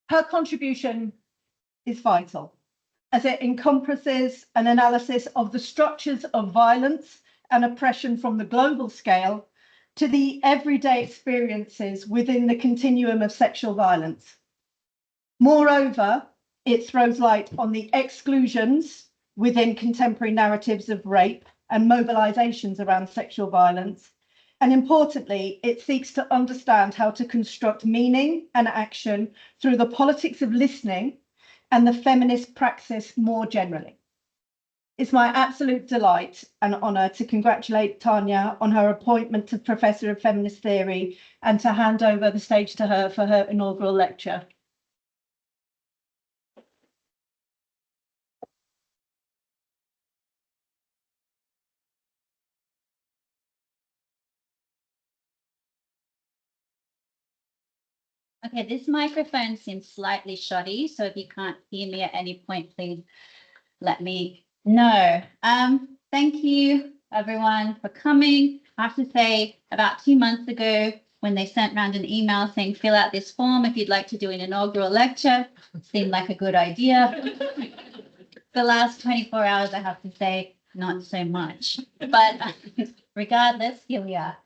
Her contribution is vital, as it encompasses an analysis of the structures of violence and oppression from the global scale to the everyday experiences within the continuum of sexual violence. Moreover, it throws light on the exclusions within contemporary narratives of rape and mobilizations around sexual violence. And importantly, it seeks to understand how to construct meaning and action through the politics of listening and the feminist praxis more generally. It's my absolute delight and honour to congratulate Tanya on her appointment to Professor of Feminist Theory and to hand over the stage to her for her inaugural lecture. Okay, this microphone seems slightly shoddy, so if you can't hear me at any point, please let me know. Thank you, everyone, for coming. I have to say, about 2 months ago, when they sent around an email saying, fill out this form if you'd like to do an inaugural lecture, it seemed like a good idea. The last 24 hours, I have to say, not so much. But regardless, here we are.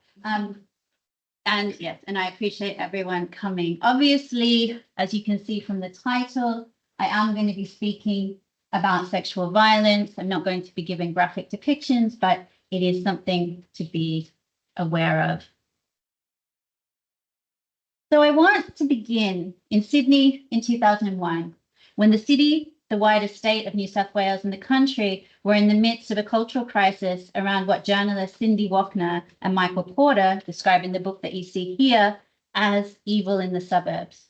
And yes, and I appreciate everyone coming. Obviously, as you can see from the title, I am going to be speaking about sexual violence. I'm not going to be giving graphic depictions, but it is something to be aware of. So I want to begin in Sydney in 2001, when the city, the wider state of New South Wales and the country were in the midst of a cultural crisis around what journalists Cindy Wochner and Michael Porter describe in the book that you see here as evil in the suburbs.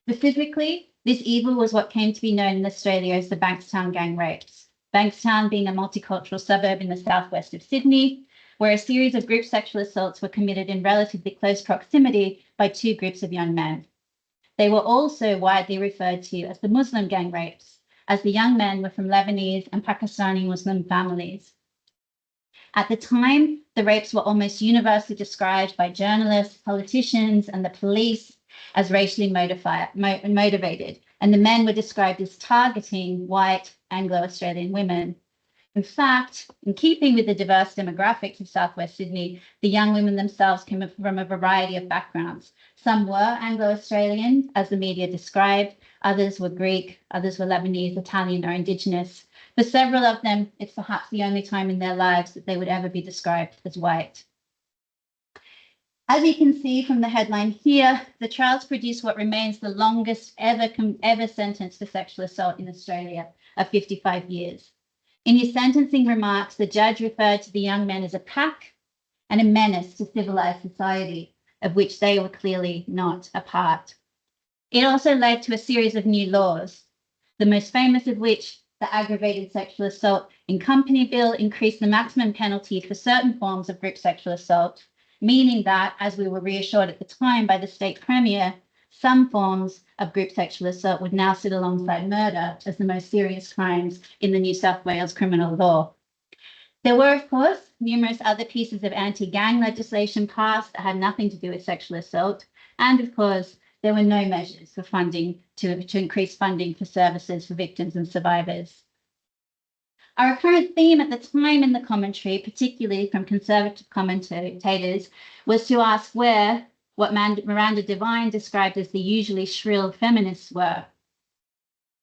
Specifically, this evil was what came to be known in Australia as the Bankstown gang rapes. Bankstown being a multicultural suburb in the southwest of Sydney, where a series of group sexual assaults were committed in relatively close proximity by 2 groups of young men. They were also widely referred to as the Muslim gang rapes, as the young men were from Lebanese and Pakistani Muslim families. At the time, the rapes were almost universally described by journalists, politicians, and the police as racially motivated, and the men were described as targeting white Anglo-Australian women. In fact, in keeping with the diverse demographics of Southwest Sydney, the young women themselves came from a variety of backgrounds. Some were Anglo-Australian, as the media described, others were Greek, others were Lebanese, Italian, or Indigenous. For several of them, it's perhaps the only time in their lives that they would ever be described as white. As you can see from the headline here, the trials produced what remains the longest ever sentence for sexual assault in Australia of 55 years. In his sentencing remarks, the judge referred to the young men as a pack and a menace to civilized society, of which they were clearly not a part. It also led to a series of new laws, the most famous of which, the Aggravated Sexual Assault in Company Bill, increased the maximum penalty for certain forms of group sexual assault, meaning that, as we were reassured at the time by the state premier, some forms of group sexual assault would now sit alongside murder as the most serious crimes in the New South Wales criminal law. There were, of course, numerous other pieces of anti-gang legislation passed that had nothing to do with sexual assault. And of course, there were no measures for funding to increase funding for services for victims and survivors. Our current theme at the time in the commentary, particularly from conservative commentators, was to ask where what Miranda Devine described as the usually shrill feminists were.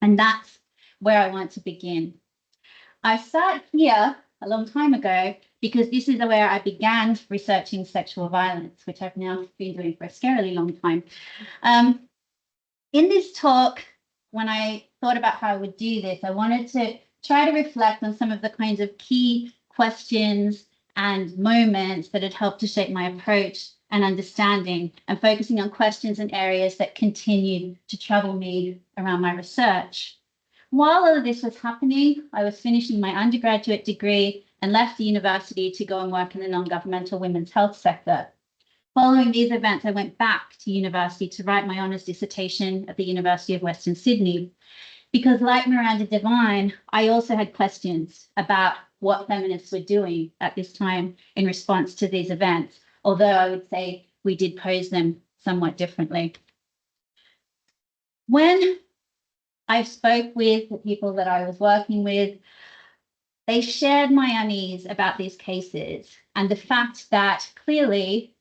And that's where I want to begin. I started here a long time ago because this is where I began researching sexual violence, which I've now been doing for a scarily long time. In this talk, when I thought about how I would do this, I wanted to try to reflect on some of the kinds of key questions and moments that had helped to shape my approach and understanding, and focusing on questions and areas that continued to trouble me around my research. While all of this was happening, I was finishing my undergraduate degree and left the university to go and work in the non-governmental women's health sector. Following these events, I went back to university to write my honours dissertation at the University of Western Sydney, because like Miranda Devine, I also had questions about what feminists were doing at this time in response to these events, although I would say we did pose them somewhat differently. When I spoke with the people that I was working with, they shared my unease about these cases and the fact that clearly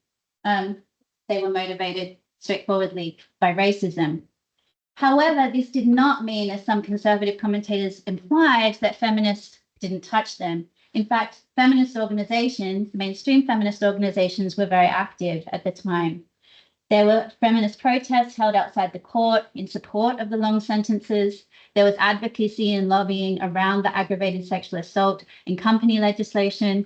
they were motivated straightforwardly by racism. However, this did not mean, as some conservative commentators implied, that feminists didn't touch them. In fact, feminist organizations, mainstream feminist organizations, were very active at the time. There were feminist protests held outside the court in support of the long sentences. There was advocacy and lobbying around the aggravated sexual assault and company legislation.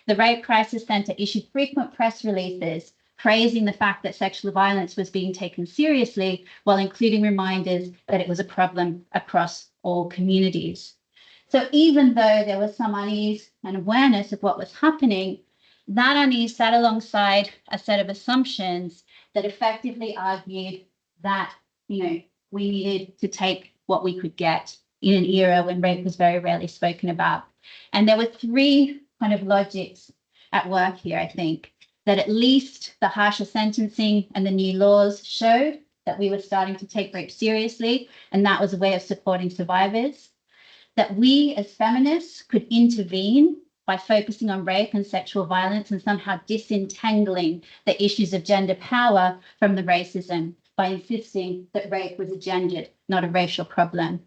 The Rape Crisis Center issued frequent press releases praising the fact that sexual violence was being taken seriously, while including reminders that it was a problem across all communities. So even though there was some unease and awareness of what was happening, that unease sat alongside a set of assumptions that effectively argued that, we needed to take what we could get in an era when rape was very rarely spoken about. And there were three kind of logics at work here, I think, that at least the harsher sentencing and the new laws showed that we were starting to take rape seriously, and that was a way of supporting survivors. That we as feminists could intervene by focusing on rape and sexual violence and somehow disentangling the issues of gender power from the racism by insisting that rape was a gendered, not a racial problem.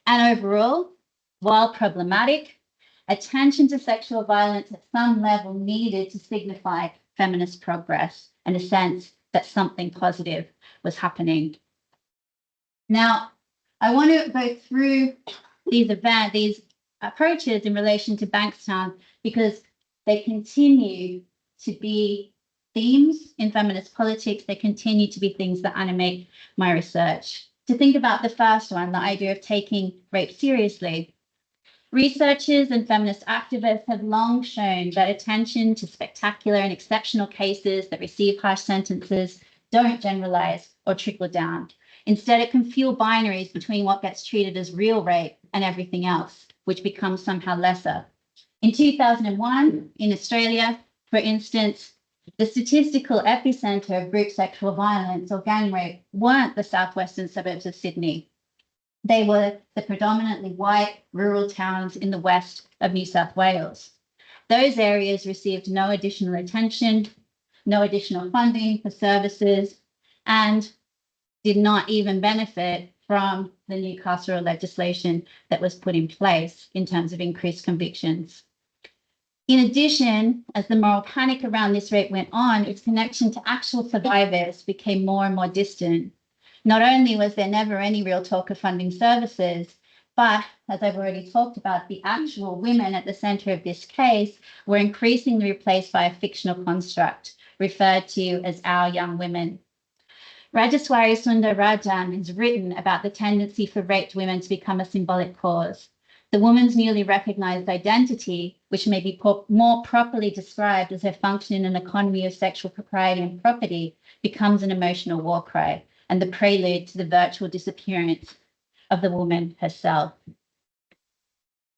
And overall, while problematic, attention to sexual violence at some level needed to signify feminist progress and a sense that something positive was happening. Now, I want to go through these approaches in relation to Bankstown because they continue to be themes in feminist politics. They continue to be things that animate my research. To think about the first one, the idea of taking rape seriously. Researchers and feminist activists have long shown that attention to spectacular and exceptional cases that receive harsh sentences don't generalize or trickle down. Instead, it can fuel binaries between what gets treated as real rape and everything else, which becomes somehow lesser. In 2001, in Australia, for instance, the statistical epicenter of group sexual violence or gang rape weren't the southwestern suburbs of Sydney. They were the predominantly white rural towns in the west of New South Wales. Those areas received no additional attention, no additional funding for services, and did not even benefit from the new carceral legislation that was put in place in terms of increased convictions. In addition, as the moral panic around this rape went on, its connection to actual survivors became more and more distant. Not only was there never any real talk of funding services, but as I've already talked about, the actual women at the center of this case were increasingly replaced by a fictional construct referred to as our young women. Rajaswari Sundararajan has written about the tendency for raped women to become a symbolic cause. The woman's newly recognized identity, which may be more properly described as her function in an economy of sexual propriety and property, becomes an emotional war cry and the prelude to the virtual disappearance of the woman herself.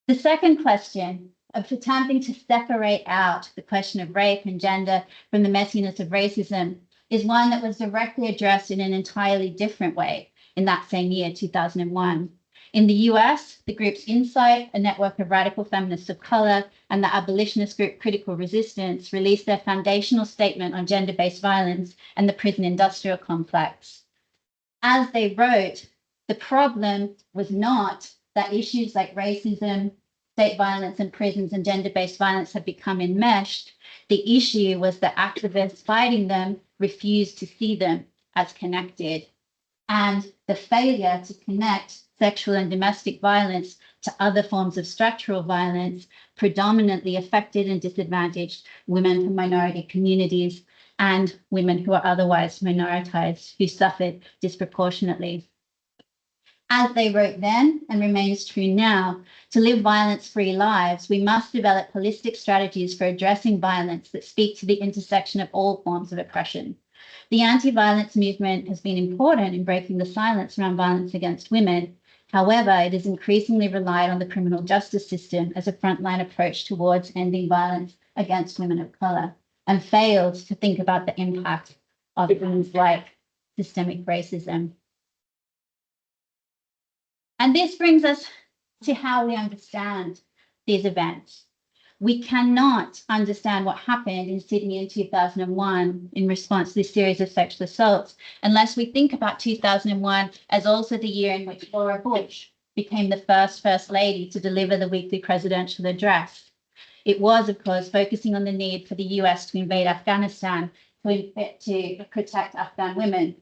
The second question of attempting to separate out the question of rape and gender from the messiness of racism is one that was directly addressed in an entirely different way in that same year, 2001. In the US, the groups Insight, a network of radical feminists of color, and the abolitionist group Critical Resistance released their foundational statement on gender-based violence and the prison industrial complex. As they wrote, the problem was not that issues like racism, state violence in prisons, and gender-based violence had become enmeshed. The issue was that activists fighting them refused to see them as connected. And the failure to connect sexual and domestic violence to other forms of structural violence predominantly affected and disadvantaged women from minority communities and women who are otherwise minoritized, who suffered disproportionately. As they wrote then, and remains true now, to live violence-free lives, we must develop holistic strategies for addressing violence that speak to the intersection of all forms of oppression. The anti-violence movement has been important in breaking the silence around violence against women. However, it has increasingly relied on the criminal justice system as a frontline approach towards ending violence against women of color, and failed to think about the impact of things like systemic racism. And this brings us to how we understand these events. We cannot understand what happened in Sydney in 2001 in response to this series of sexual assaults unless we think about 2001 as also the year in which Laura Bush became the First Lady to deliver the weekly presidential address. It was, of course, focusing on the need for the US to invade Afghanistan to protect Afghan women.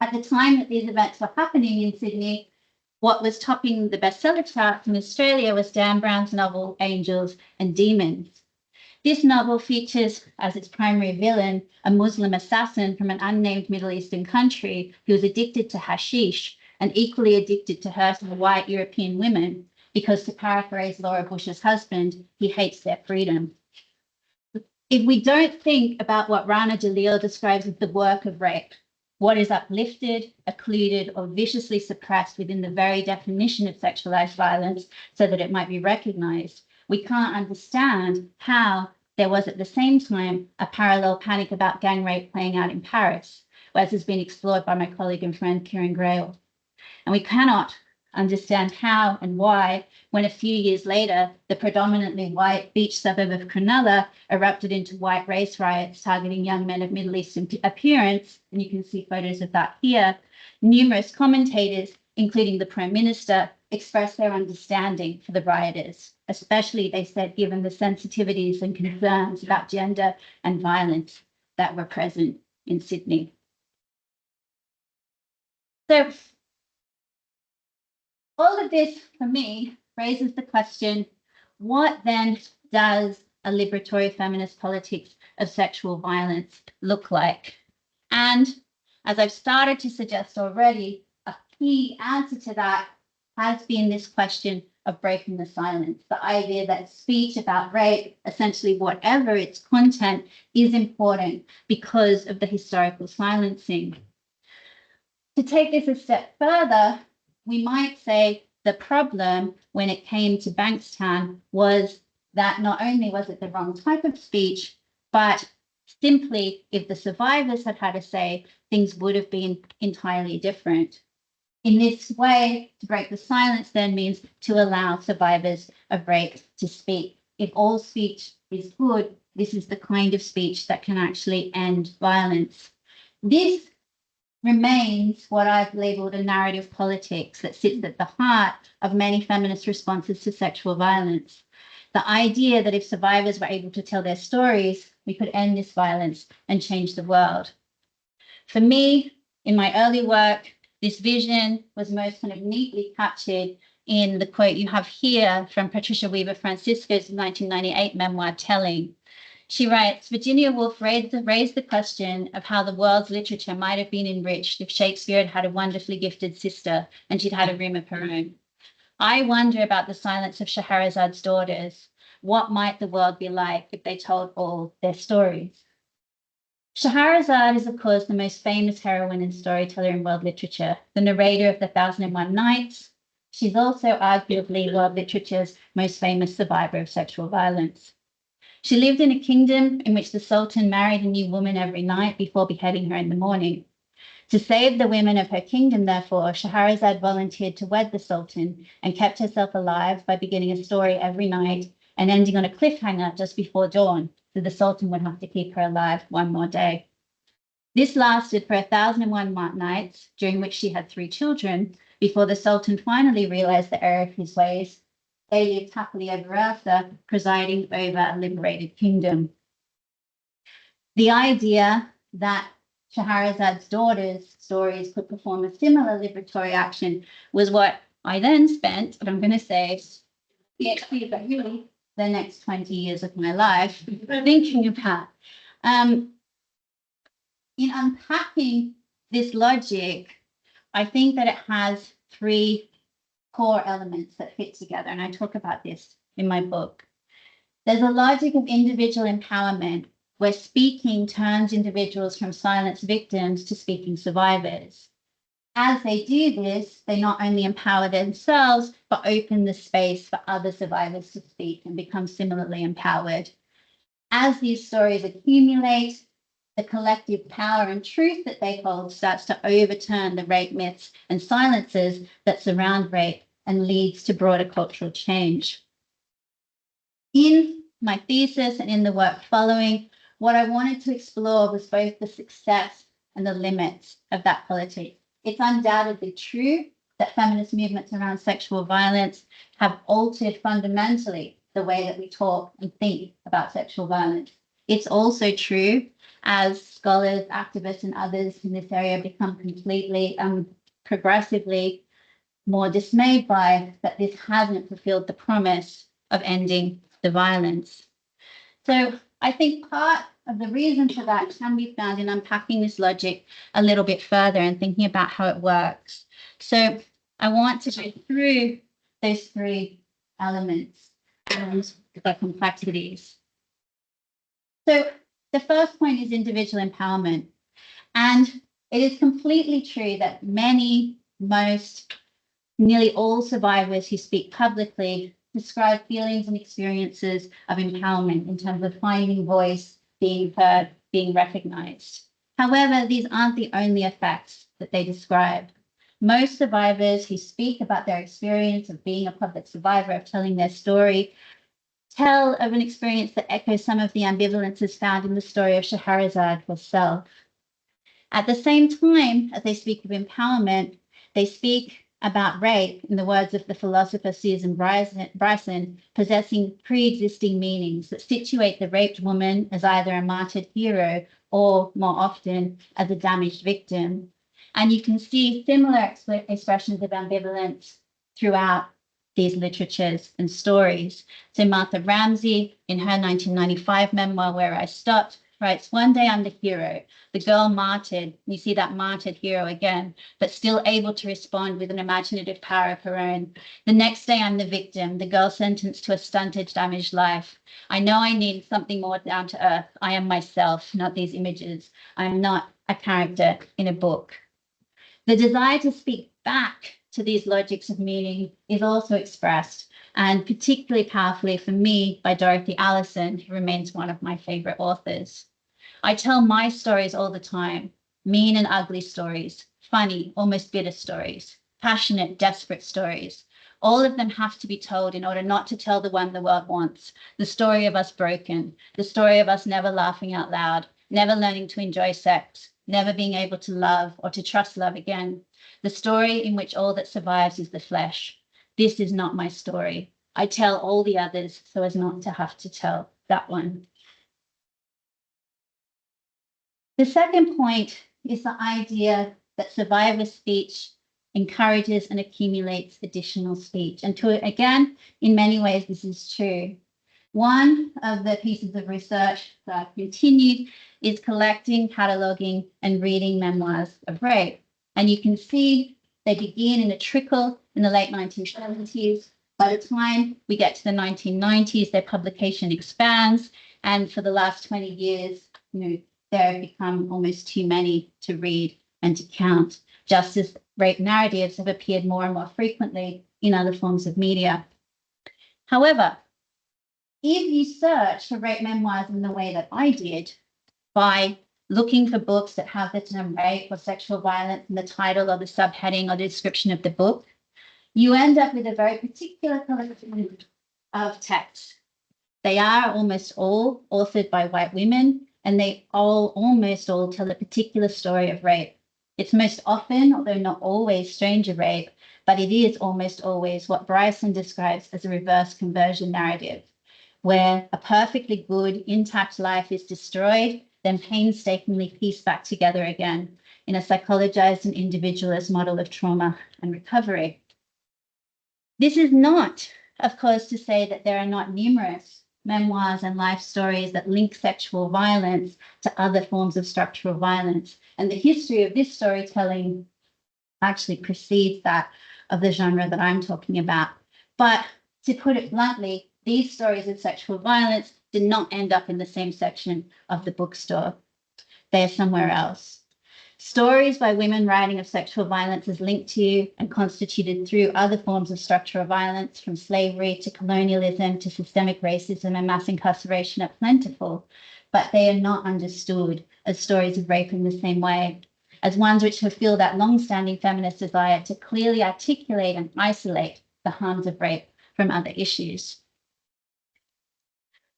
At the time that these events were happening in Sydney, what was topping the bestseller chart in Australia was Dan Brown's novel Angels and Demons. This novel features as its primary villain a Muslim assassin from an unnamed Middle Eastern country who was addicted to hashish and equally addicted to hurting white European women because, to paraphrase Laura Bush's husband, he hates their freedom. If we don't think about what Rana Jalil describes as the work of rape, what is uplifted, occluded, or viciously suppressed within the very definition of sexualized violence so that it might be recognized, we can't understand how there was at the same time a parallel panic about gang rape playing out in Paris, as has been explored by my colleague and friend Kieran Grayle. And we cannot understand how and why, when a few years later, the predominantly white beach suburb of Cronulla erupted into white race riots targeting young men of Middle Eastern appearance, and you can see photos of that here, numerous commentators, including the Prime Minister, expressed their understanding for the rioters, especially, they said, given the sensitivities and concerns about gender and violence that were present in Sydney. So, all of this, for me, raises the question, what then does a liberatory feminist politics of sexual violence look like? And as I've started to suggest already, a key answer to that has been this question of breaking the silence, the idea that speech about rape, essentially whatever its content, is important because of the historical silencing. To take this a step further, we might say the problem when it came to Bankstown was that not only was it the wrong type of speech, but simply if the survivors had had a say, things would have been entirely different. In this way, to break the silence then means to allow survivors of rape to speak. If all speech is good, this is the kind of speech that can actually end violence. This remains what I've labeled a narrative politics that sits at the heart of many feminist responses to sexual violence. The idea that if survivors were able to tell their stories, we could end this violence and change the world. For me, in my early work, this vision was most kind of neatly captured in the quote you have here from Patricia Weaver Francisco's 1998 memoir, Telling. She writes, Virginia Woolf raised the question of how the world's literature might have been enriched if Shakespeare had had a wonderfully gifted sister and she'd had a room of her own. I wonder about the silence of Shahrazad's daughters. What might the world be like if they told all their stories? Shahrazad is, of course, the most famous heroine and storyteller in world literature, the narrator of the 1001 Nights. She's also arguably world literature's most famous survivor of sexual violence. She lived in a kingdom in which the Sultan married a new woman every night before beheading her in the morning. To save the women of her kingdom, therefore, Shahrazad volunteered to wed the Sultan and kept herself alive by beginning a story every night and ending on a cliffhanger just before dawn, so the Sultan would have to keep her alive one more day. This lasted for 1001 nights, during which she had 3 children, before the Sultan finally realized the error of his ways. They lived happily ever after, presiding over a liberated kingdom. The idea that Shahrazad's daughters' stories could perform a similar liberatory action was what I then spent, what I'm going to say, PhD, but really the next 20 years of my life thinking about. In unpacking this logic, I think that it has 3 core elements that fit together, and I talk about this in my book. There's a logic of individual empowerment where speaking turns individuals from silenced victims to speaking survivors. As they do this, they not only empower themselves, but open the space for other survivors to speak and become similarly empowered. As these stories accumulate, the collective power and truth that they hold starts to overturn the rape myths and silences that surround rape and leads to broader cultural change. In my thesis and in the work following, what I wanted to explore was both the success and the limits of that politic. It's undoubtedly true that feminist movements around sexual violence have altered fundamentally the way that we talk and think about sexual violence. It's also true, as scholars, activists, and others in this area become completely, progressively more dismayed by, that this hasn't fulfilled the promise of ending the violence. So I think part of the reason for that can be found in unpacking this logic a little bit further and thinking about how it works. So I want to go through those three elements and their complexities. So the first point is individual empowerment. And it is completely true that nearly all survivors who speak publicly describe feelings and experiences of empowerment in terms of finding voice, being heard, being recognized. However, these aren't the only effects that they describe. Most survivors who speak about their experience of being a public survivor, of telling their story, tell of an experience that echoes some of the ambivalences found in the story of Scheherazade herself. At the same time as they speak of empowerment, they speak about rape, in the words of the philosopher Susan Bryson, possessing pre-existing meanings that situate the raped woman as either a martyred hero or, more often, as a damaged victim. And you can see similar expressions of ambivalence throughout these literatures and stories. So Martha Ramsey, in her 1995 memoir, Where I Stopped, writes, "One day I'm the hero, the girl martyred," you see that martyred hero again, but still able to respond with an imaginative power of her own. "The next day I'm the victim, the girl sentenced to a stunted, damaged life. I know I need something more down to earth. I am myself, not these images. I am not a character in a book." The desire to speak back to these logics of meaning is also expressed, and particularly powerfully for me, by Dorothy Allison, who remains one of my favorite authors. "I tell my stories all the time, mean and ugly stories, funny, almost bitter stories, passionate, desperate stories. All of them have to be told in order not to tell the one the world wants, the story of us broken, the story of us never laughing out loud, never learning to enjoy sex, never being able to love or to trust love again, the story in which all that survives is the flesh. This is not my story. I tell all the others so as not to have to tell that one." The second point is the idea that survivor speech encourages and accumulates additional speech. And again, in many ways, this is true. One of the pieces of research that I've continued is collecting, cataloging, and reading memoirs of rape. And you can see they begin in a trickle in the late 1970s. By the time we get to the 1990s, their publication expands. And for the last 20 years, there have become almost too many to read and to count, just as rape narratives have appeared more and more frequently in other forms of media. However, if you search for rape memoirs in the way that I did, by looking for books that have the term rape or sexual violence in the title or the subheading or the description of the book, you end up with a very particular collection of texts. They are almost all authored by white women, and they almost all tell a particular story of rape. It's most often, although not always, stranger rape, but it is almost always what Bryson describes as a reverse conversion narrative, where a perfectly good, intact life is destroyed, then painstakingly pieced back together again in a psychologized and individualist model of trauma and recovery. This is not, of course, to say that there are not numerous memoirs and life stories that link sexual violence to other forms of structural violence. And the history of this storytelling actually precedes that of the genre that I'm talking about. But to put it bluntly, these stories of sexual violence did not end up in the same section of the bookstore. They're somewhere else. Stories by women writing of sexual violence is linked to and constituted through other forms of structural violence, from slavery to colonialism to systemic racism and mass incarceration, are plentiful. but they are not understood as stories of rape in the same way, as ones which fulfill that long-standing feminist desire to clearly articulate and isolate the harms of rape from other issues.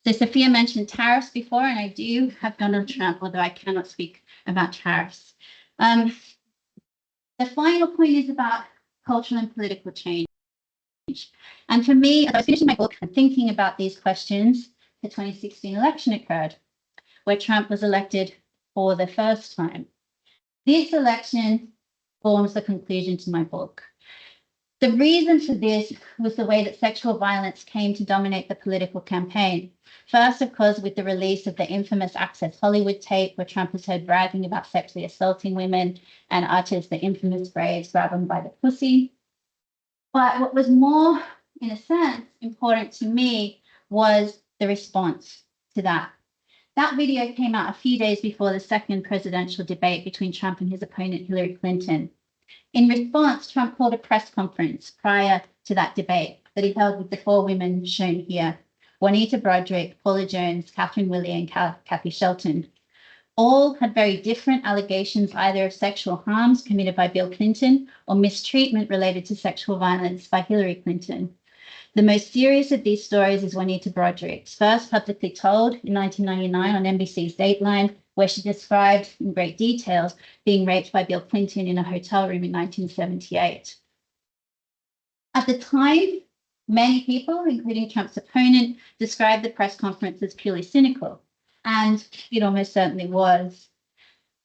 So Sophia mentioned tariffs before, and I do have Donald Trump, although I cannot speak about tariffs. The final point is about cultural and political change. And for me, as I was finishing my book and thinking about these questions, the 2016 election occurred, where Trump was elected for the first time. This election forms the conclusion to my book. The reason for this was the way that sexual violence came to dominate the political campaign. First, of course, with the release of the infamous Access Hollywood tape, where Trump was heard bragging about sexually assaulting women and utters the infamous phrase, grab them by the pussy. But what was more, in a sense, important to me was the response to that. That video came out a few days before the second presidential debate between Trump and his opponent, Hillary Clinton. In response, Trump called a press conference prior to that debate that he held with the four women shown here: Juanita Broaddrick, Paula Jones, Catherine Willey, and Kathy Shelton. All had very different allegations, either of sexual harms committed by Bill Clinton or mistreatment related to sexual violence by Hillary Clinton. The most serious of these stories is Juanita Broaddrick's, first publicly told in 1999 on NBC's Dateline, where she described in great details being raped by Bill Clinton in a hotel room in 1978. At the time, many people, including Trump's opponent, described the press conference as purely cynical, and it almost certainly was.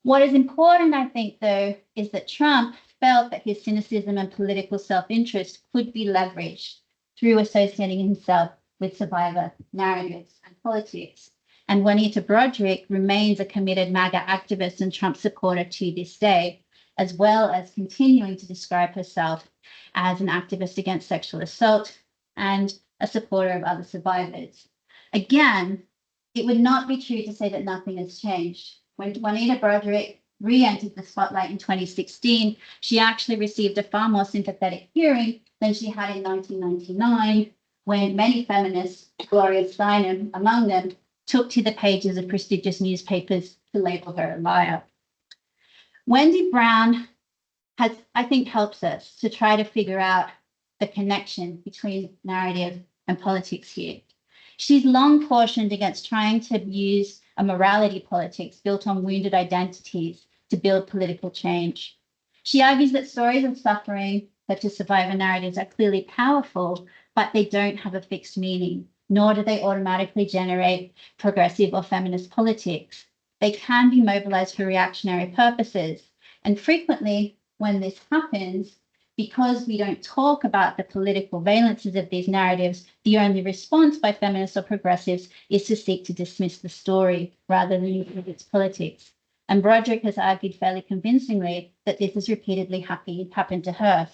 What is important, I think, though, is that Trump felt that his cynicism and political self-interest could be leveraged through associating himself with survivor narratives and politics. And Juanita Broaddrick remains a committed MAGA activist and Trump supporter to this day, as well as continuing to describe herself as an activist against sexual assault and a supporter of other survivors. Again, it would not be true to say that nothing has changed. When Juanita Broaddrick re-entered the spotlight in 2016, she actually received a far more sympathetic hearing than she had in 1999, when many feminists, Gloria Steinem among them, took to the pages of prestigious newspapers to label her a liar. Wendy Brown has, I think, helps us to try to figure out the connection between narrative and politics here. She's long cautioned against trying to use a morality politics built on wounded identities to build political change. She argues that stories of suffering, such as survivor narratives, are clearly powerful, but they don't have a fixed meaning, nor do they automatically generate progressive or feminist politics. They can be mobilized for reactionary purposes. And frequently, when this happens, because we don't talk about the political valences of these narratives, the only response by feminists or progressives is to seek to dismiss the story rather than include its politics. And Broaddrick has argued fairly convincingly that this has repeatedly happened to her.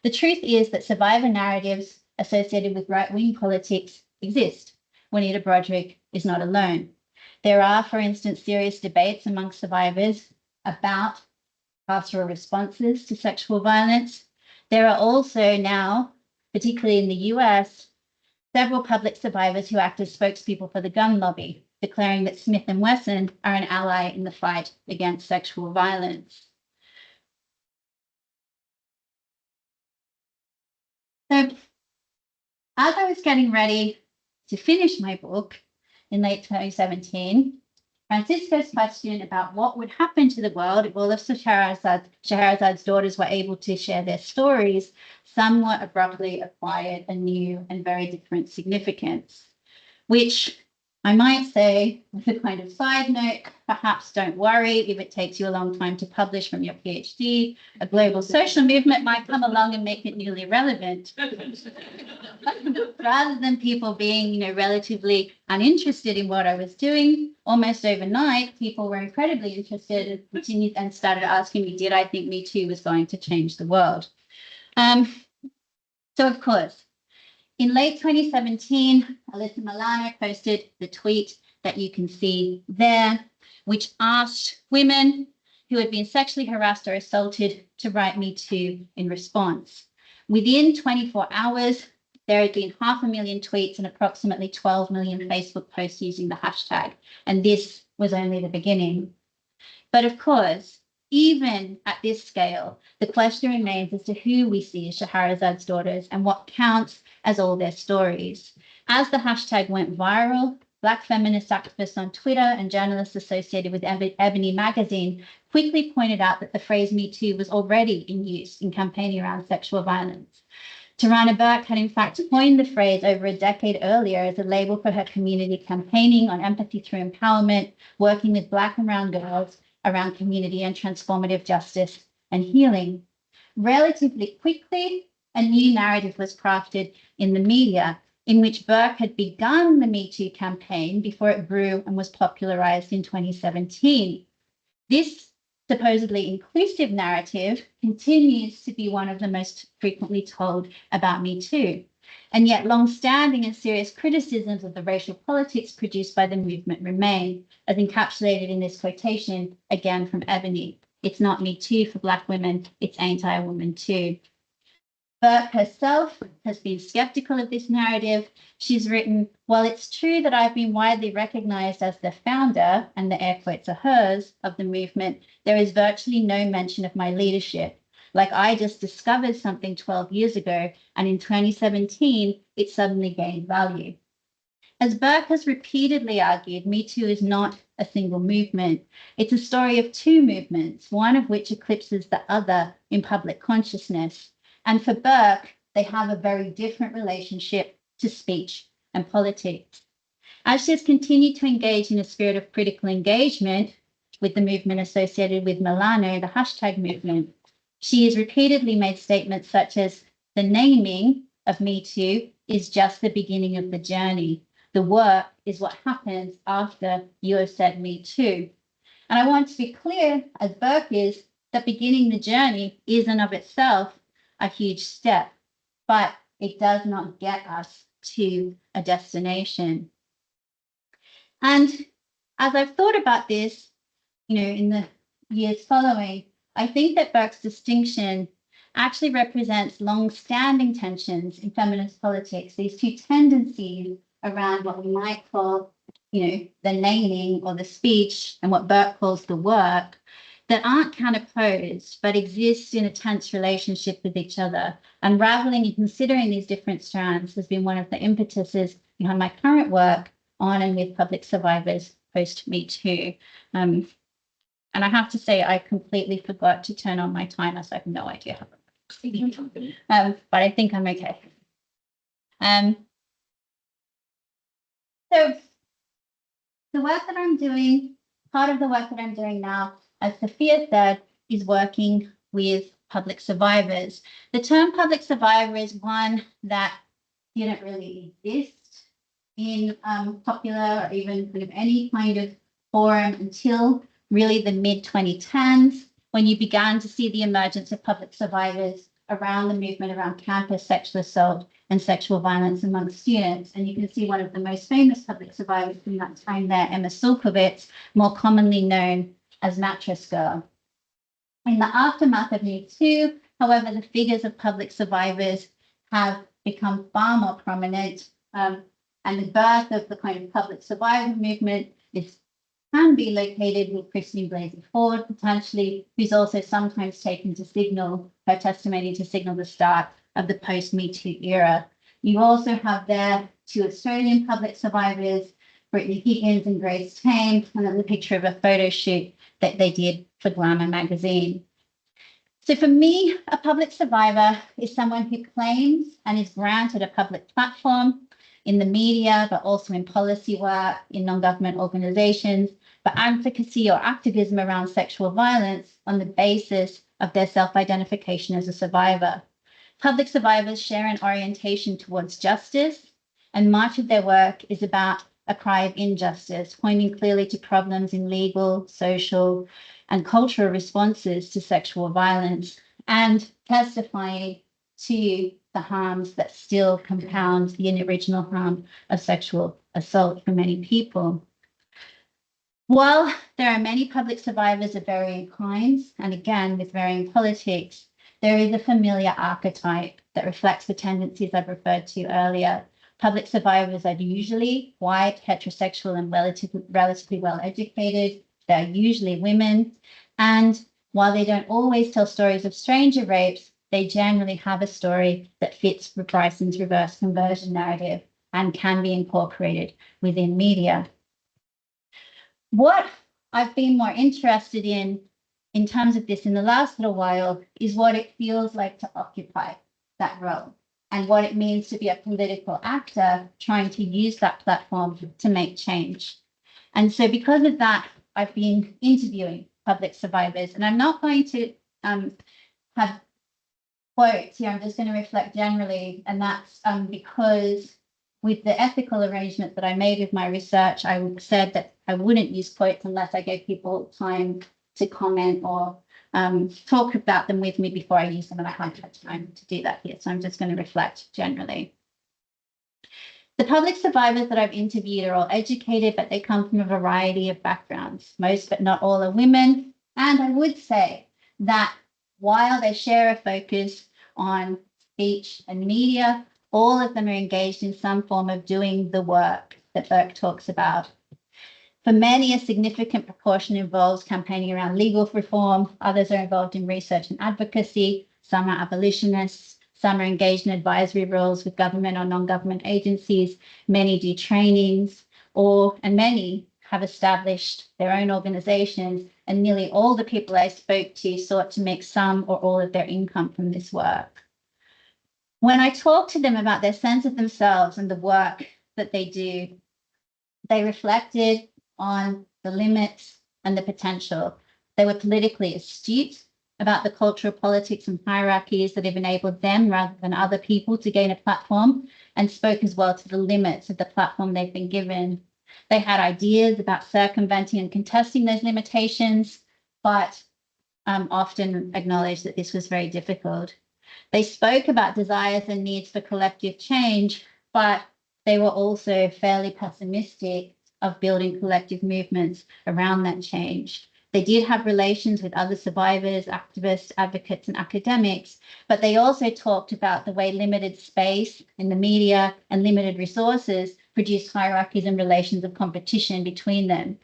The truth is that survivor narratives associated with right-wing politics exist. Juanita Broaddrick is not alone. There are, for instance, serious debates among survivors about pastoral responses to sexual violence. There are also now, particularly in the US, several public survivors who act as spokespeople for the gun lobby, declaring that Smith & Wesson are an ally in the fight against sexual violence. So, as I was getting ready to finish my book in late 2017, Francisco's question about what would happen to the world if all of Scheherazad's daughters were able to share their stories somewhat abruptly acquired a new and very different significance, which I might say, with a kind of side note, perhaps don't worry if it takes you a long time to publish from your PhD. A global social movement might come along and make it newly relevant. Rather than people being, relatively uninterested in what I was doing, almost overnight, people were incredibly interested and continued and started asking me, did I think MeToo was going to change the world? So, of course, in late 2017, Alyssa Milano posted the tweet that you can see there, which asked women who had been sexually harassed or assaulted to write MeToo in response. Within 24 hours, there had been 500,000 tweets and approximately 12 million Facebook posts using the hashtag. And this was only the beginning. But of course, even at this scale, the question remains as to who we see as Shahrazad's daughters and what counts as all their stories. As the hashtag went viral, Black feminist activists on Twitter and journalists associated with Ebony magazine quickly pointed out that the phrase Me Too was already in use in campaigning around sexual violence. Tarana Burke had in fact coined the phrase over a decade earlier as a label for her community campaigning on empathy through empowerment, working with Black and brown girls around community and transformative justice and healing. Relatively quickly, a new narrative was crafted in the media in which Burke had begun the Me Too campaign before it grew and was popularized in 2017. This supposedly inclusive narrative continues to be one of the most frequently told about Me Too. And yet long-standing and serious criticisms of the racial politics produced by the movement remain, as encapsulated in this quotation, again from Ebony. It's not Me Too for Black women, it's Ain't I a Woman Too. Burke herself has been skeptical of this narrative. She's written, while it's true that I've been widely recognized as the founder, and the air quotes are hers, of the movement, there is virtually no mention of my leadership. Like I just discovered something 12 years ago, and in 2017, it suddenly gained value. As Burke has repeatedly argued, Me Too is not a single movement. It's a story of two movements, one of which eclipses the other in public consciousness. And for Burke, they have a very different relationship to speech and politics. As she has continued to engage in a spirit of critical engagement with the movement associated with Milano, the hashtag movement, she has repeatedly made statements such as, the naming of Me Too is just the beginning of the journey. The work is what happens after you have said Me Too. And I want to be clear, as Burke is, that beginning the journey is in of itself a huge step, but it does not get us to a destination. And as I've thought about this, in the years following, I think that Burke's distinction actually represents long-standing tensions in feminist politics, these two tendencies around what we might call, the naming or the speech and what Burke calls the work, that aren't counterposed, but exist in a tense relationship with each other. Unraveling and considering these different strands has been one of the impetuses behind my current work on and with public survivors post-Me Too. And I have to say, I completely forgot to turn on my timer, so I have no idea how but I think I'm okay. So the work that I'm doing, part of the work that I'm doing now, as Sophia said, is working with public survivors. The term public survivor is one that didn't really exist in popular or even kind of any kind of forum until really the mid-2010s, when you began to see the emergence of public survivors around the movement around campus sexual assault and sexual violence among students. And you can see one of the most famous public survivors from that time there, Emma Sulkowicz, more commonly known as Mattress Girl. In the aftermath of Me Too, however, the figures of public survivors have become far more prominent, and the birth of the kind of public survivor movement can be located with Christine Blasey Ford, potentially, who's also sometimes taken to signal her testimony to signal the start of the post-Me Too era. You also have there two Australian public survivors, Brittany Higgins and Grace Tame, and then the picture of a photo shoot that they did for Glamour magazine. So for me, a public survivor is someone who claims and is granted a public platform in the media, but also in policy work, in non-government organizations, for advocacy or activism around sexual violence on the basis of their self-identification as a survivor. Public survivors share an orientation towards justice, and much of their work is about a cry of injustice, pointing clearly to problems in legal, social, and cultural responses to sexual violence, and testifying to the harms that still compound the original harm of sexual assault for many people. While there are many public survivors of varying kinds, and again with varying politics, there is a familiar archetype that reflects the tendencies I've referred to earlier. Public survivors are usually white, heterosexual, and relatively well educated. They're usually women. And while they don't always tell stories of stranger rapes, they generally have a story that fits Bryson's reverse conversion narrative and can be incorporated within media. What I've been more interested in terms of this in the last little while is what it feels like to occupy that role and what it means to be a political actor trying to use that platform to make change. And so because of that, I've been interviewing public survivors, and I'm not going to have quotes here. I'm just going to reflect generally, and that's because with the ethical arrangement that I made with my research, I said that I wouldn't use quotes unless I gave people time to comment or talk about them with me before I use them, and I haven't had time to do that here. So I'm just going to reflect generally. The public survivors that I've interviewed are all educated, but they come from a variety of backgrounds. Most, but not all, are women. And I would say that while they share a focus on speech and media, all of them are engaged in some form of doing the work that Burke talks about. For many, a significant proportion involves campaigning around legal reform. Others are involved in research and advocacy. Some are abolitionists. Some are engaged in advisory roles with government or non-government agencies. Many do trainings, and many have established their own organizations. And nearly all the people I spoke to sought to make some or all of their income from this work. When I talked to them about their sense of themselves and the work that they do, they reflected on the limits and the potential. They were politically astute about the cultural politics and hierarchies that have enabled them rather than other people to gain a platform, and spoke as well to the limits of the platform they've been given. They had ideas about circumventing and contesting those limitations, but often acknowledged that this was very difficult. They spoke about desires and needs for collective change, but they were also fairly pessimistic of building collective movements around that change. They did have relations with other survivors, activists, advocates, and academics, but they also talked about the way limited space in the media and limited resources produce hierarchies and relations of competition between them.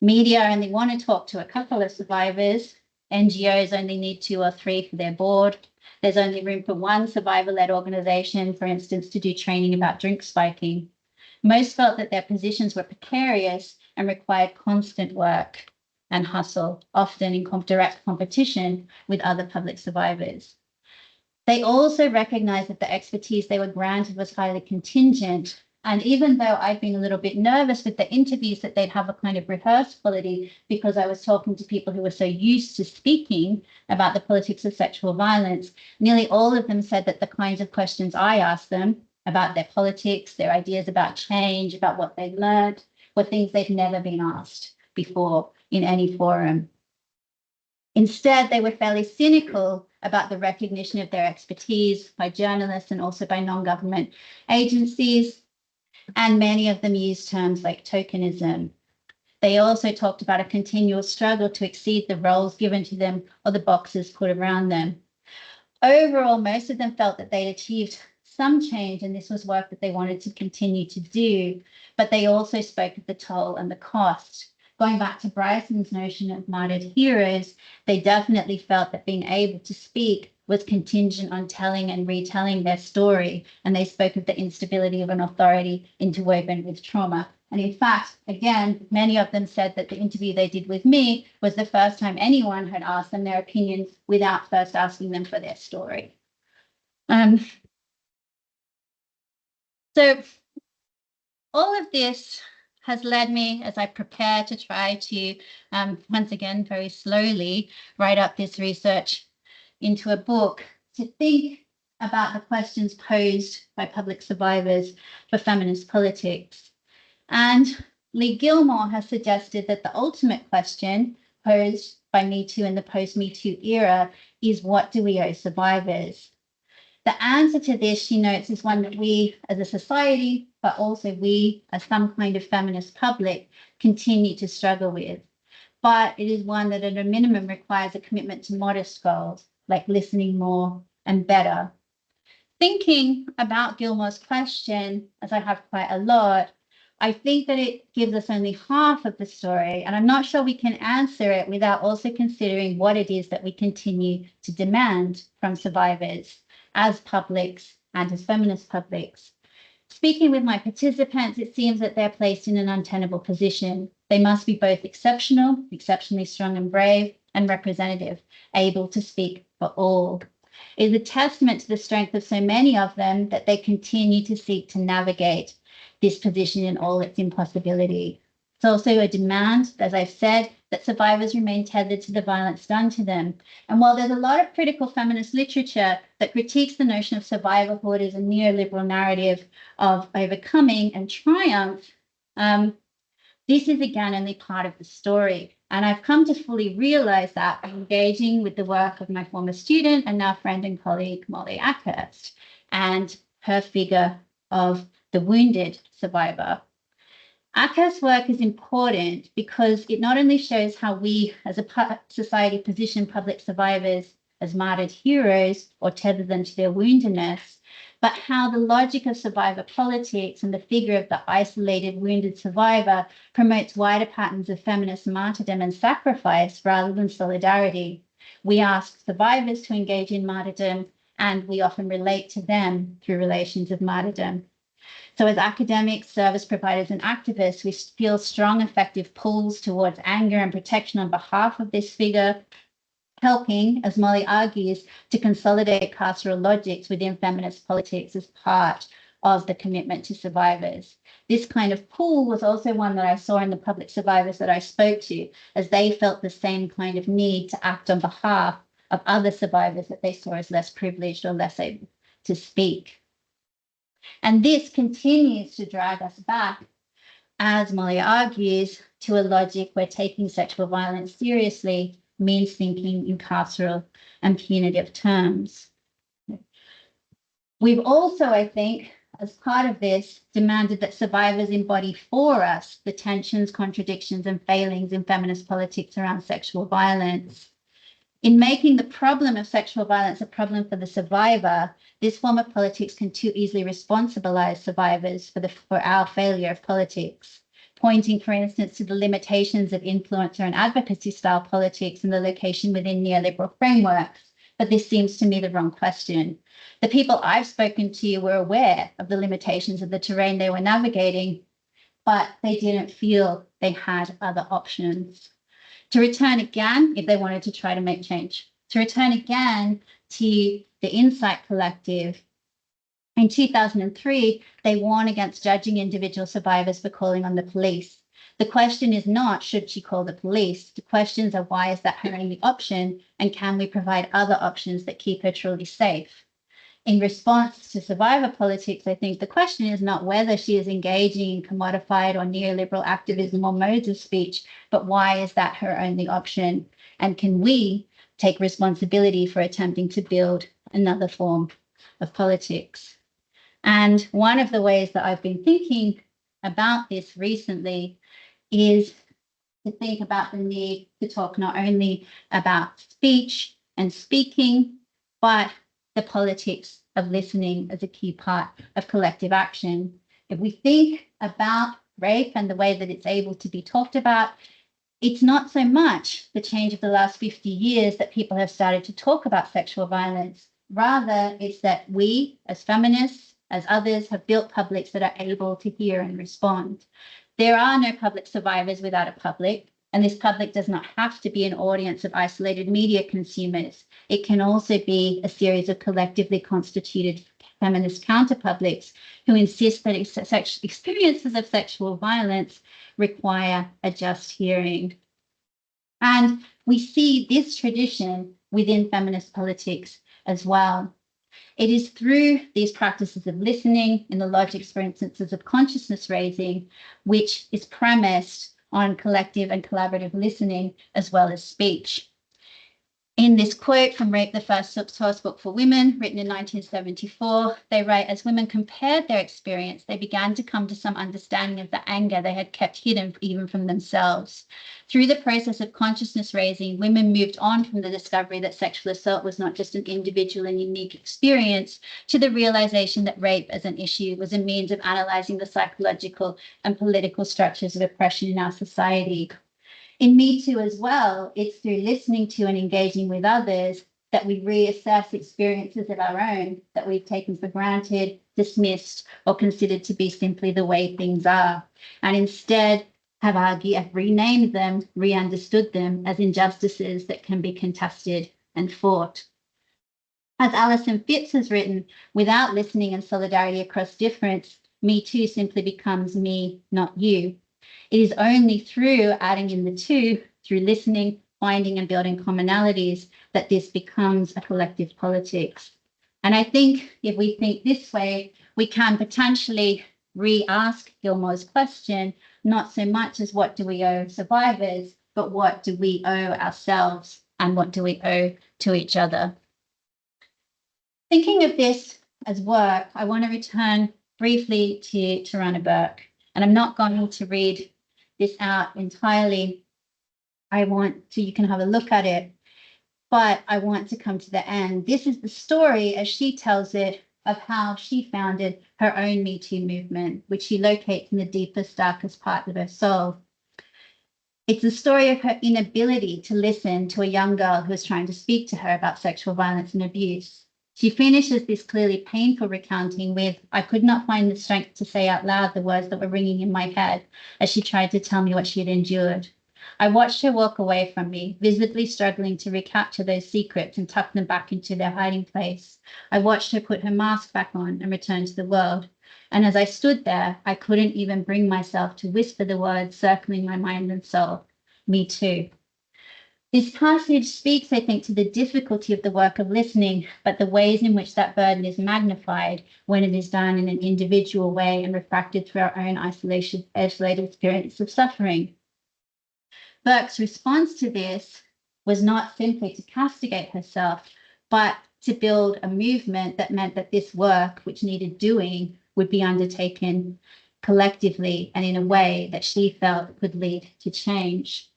Media only want to talk to a couple of survivors. NGOs only need 2 or 3 for their board. There's only room for one survivor-led organization, for instance, to do training about drink spiking. Most felt that their positions were precarious and required constant work and hustle, often in direct competition with other public survivors. They also recognized that the expertise they were granted was highly contingent. And even though I'd been a little bit nervous with the interviews that they'd have a kind of rehearsed quality because I was talking to people who were so used to speaking about the politics of sexual violence, nearly all of them said that the kinds of questions I asked them about their politics, their ideas about change, about what they'd learned, were things they'd never been asked before in any forum. Instead, they were fairly cynical about the recognition of their expertise by journalists and also by non-government agencies. And many of them used terms like tokenism. They also talked about a continual struggle to exceed the roles given to them or the boxes put around them. Overall, most of them felt that they'd achieved some change, and this was work that they wanted to continue to do, but they also spoke of the toll and the cost. Going back to Bryson's notion of martyred heroes, they definitely felt that being able to speak was contingent on telling and retelling their story, and they spoke of the instability of an authority interwoven with trauma. And in fact, again, many of them said that the interview they did with me was the first time anyone had asked them their opinions without first asking them for their story. So all of this has led me, as I prepare to try to, once again, very slowly write up this research into a book, to think about the questions posed by public survivors for feminist politics. And Lee Gilmore has suggested that the ultimate question posed by MeToo in the post-MeToo era is, what do we owe survivors? The answer to this, she notes, is one that we as a society, but also we as some kind of feminist public, continue to struggle with. But it is one that at a minimum requires a commitment to modest goals, like listening more and better. thinking about Gilmore's question, as I have quite a lot, I think that it gives us only half of the story, and I'm not sure we can answer it without also considering what it is that we continue to demand from survivors as publics and as feminist publics. Speaking with my participants, it seems that they're placed in an untenable position. They must be both exceptional, exceptionally strong and brave, and representative, able to speak for all. It is a testament to the strength of so many of them that they continue to seek to navigate this position in all its impossibility. It's also a demand, as I've said, that survivors remain tethered to the violence done to them. And while there's a lot of critical feminist literature that critiques the notion of survivorhood as a neoliberal narrative of overcoming and triumph, this is again only part of the story. And I've come to fully realize that by engaging with the work of my former student and now friend and colleague, Molly Ackhurst, and her figure of the wounded survivor. Ackhurst's work is important because it not only shows how we as a society position public survivors as martyred heroes or tether them to their woundedness, but how the logic of survivor politics and the figure of the isolated wounded survivor promotes wider patterns of feminist martyrdom and sacrifice rather than solidarity. We ask survivors to engage in martyrdom, and we often relate to them through relations of martyrdom. So as academics, service providers, and activists, we feel strong, effective pulls towards anger and protection on behalf of this figure, helping, as Molly argues, to consolidate carceral logics within feminist politics as part of the commitment to survivors. This kind of pull was also one that I saw in the public survivors that I spoke to, as they felt the same kind of need to act on behalf of other survivors that they saw as less privileged or less able to speak. And this continues to drag us back, as Molly argues, to a logic where taking sexual violence seriously means thinking in carceral and punitive terms. We've also, I think, as part of this, demanded that survivors embody for us the tensions, contradictions, and failings in feminist politics around sexual violence. In making the problem of sexual violence a problem for the survivor, this form of politics can too easily responsibilize survivors for our failure of politics, pointing, for instance, to the limitations of influencer and advocacy style politics and the location within neoliberal frameworks. But this seems to me the wrong question. The people I've spoken to were aware of the limitations of the terrain they were navigating, but they didn't feel they had other options. To return again, if they wanted to try to make change, to return again to the Insight Collective. In 2003, they warn against judging individual survivors for calling on the police. The question is not, should she call the police? The questions are, why is that her only option? And can we provide other options that keep her truly safe? In response to survivor politics, I think the question is not whether she is engaging in commodified or neoliberal activism or modes of speech, but why is that her only option? And can we take responsibility for attempting to build another form of politics? And one of the ways that I've been thinking about this recently is to think about the need to talk not only about speech and speaking, but the politics of listening as a key part of collective action. If we think about rape and the way that it's able to be talked about, it's not so much the change of the last 50 years that people have started to talk about sexual violence. Rather, it's that we, as feminists, as others, have built publics that are able to hear and respond. There are no public survivors without a public, and this public does not have to be an audience of isolated media consumers. It can also be a series of collectively constituted feminist counterpublics who insist that experiences of sexual violence require a just hearing. And we see this tradition within feminist politics as well. It is through these practices of listening in the logics, for instances, of consciousness raising, which is premised on collective and collaborative listening as well as speech. In this quote from Rape, the First Source Book for Women, written in 1974, they write, as women compared their experience, they began to come to some understanding of the anger they had kept hidden even from themselves. Through the process of consciousness raising, women moved on from the discovery that sexual assault was not just an individual and unique experience to the realization that rape as an issue was a means of analyzing the psychological and political structures of oppression in our society. In MeToo as well, it's through listening to and engaging with others that we reassess experiences of our own that we've taken for granted, dismissed, or considered to be simply the way things are, and instead have renamed them, re-understood them as injustices that can be contested and fought. As Alison Fitz has written, without listening and solidarity across difference, Me Too simply becomes me, not you. It is only through adding in the two, through listening, finding and building commonalities, that this becomes a collective politics. And I think if we think this way, we can potentially re-ask Gilmore's question, not so much as what do we owe survivors, but what do we owe ourselves and what do we owe to each other? Thinking of this as work, I want to return briefly to Tarana Burke. And I'm not going to read this out entirely. You can have a look at it, but I want to come to the end. This is the story, as she tells it, of how she founded her own Me Too movement, which she locates in the deepest, darkest part of her soul. It's the story of her inability to listen to a young girl who is trying to speak to her about sexual violence and abuse. She finishes this clearly painful recounting with, I could not find the strength to say out loud the words that were ringing in my head as she tried to tell me what she had endured. I watched her walk away from me, visibly struggling to recapture those secrets and tuck them back into their hiding place. I watched her put her mask back on and return to the world. And as I stood there, I couldn't even bring myself to whisper the words circling my mind and soul. Me too. This passage speaks, I think, to the difficulty of the work of listening, but the ways in which that burden is magnified when it is done in an individual way and refracted through our own isolated experience of suffering. Burke's response to this was not simply to castigate herself, but to build a movement that meant that this work, which needed doing, would be undertaken collectively and in a way that she felt could lead to change.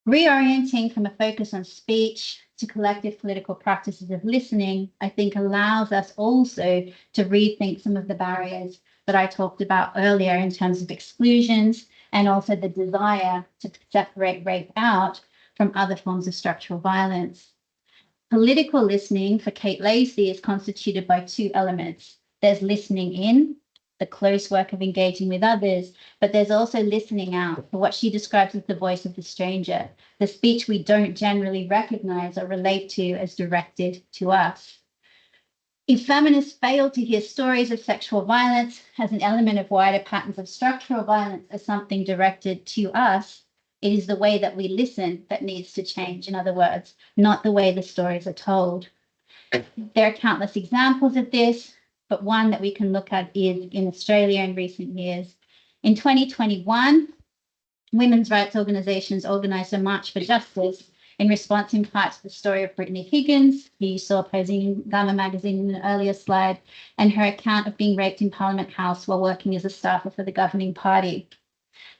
Reorienting from a focus on speech to collective political practices of listening, I think allows us also to rethink some of the barriers that I talked about earlier in terms of exclusions and also the desire to separate rape out from other forms of structural violence. Political listening for Kate Lacey is constituted by two elements. There's listening in, the close work of engaging with others, but there's also listening out for what she describes as the voice of the stranger, the speech we don't generally recognize or relate to as directed to us. If feminists fail to hear stories of sexual violence as an element of wider patterns of structural violence as something directed to us, it is the way that we listen that needs to change, in other words, not the way the stories are told. There are countless examples of this, but one that we can look at is in Australia in recent years. In 2021, women's rights organisations organised a March for Justice in response in part to the story of Brittany Higgins, who you saw posing in Glamour magazine in an earlier slide, and her account of being raped in Parliament House while working as a staffer for the governing party.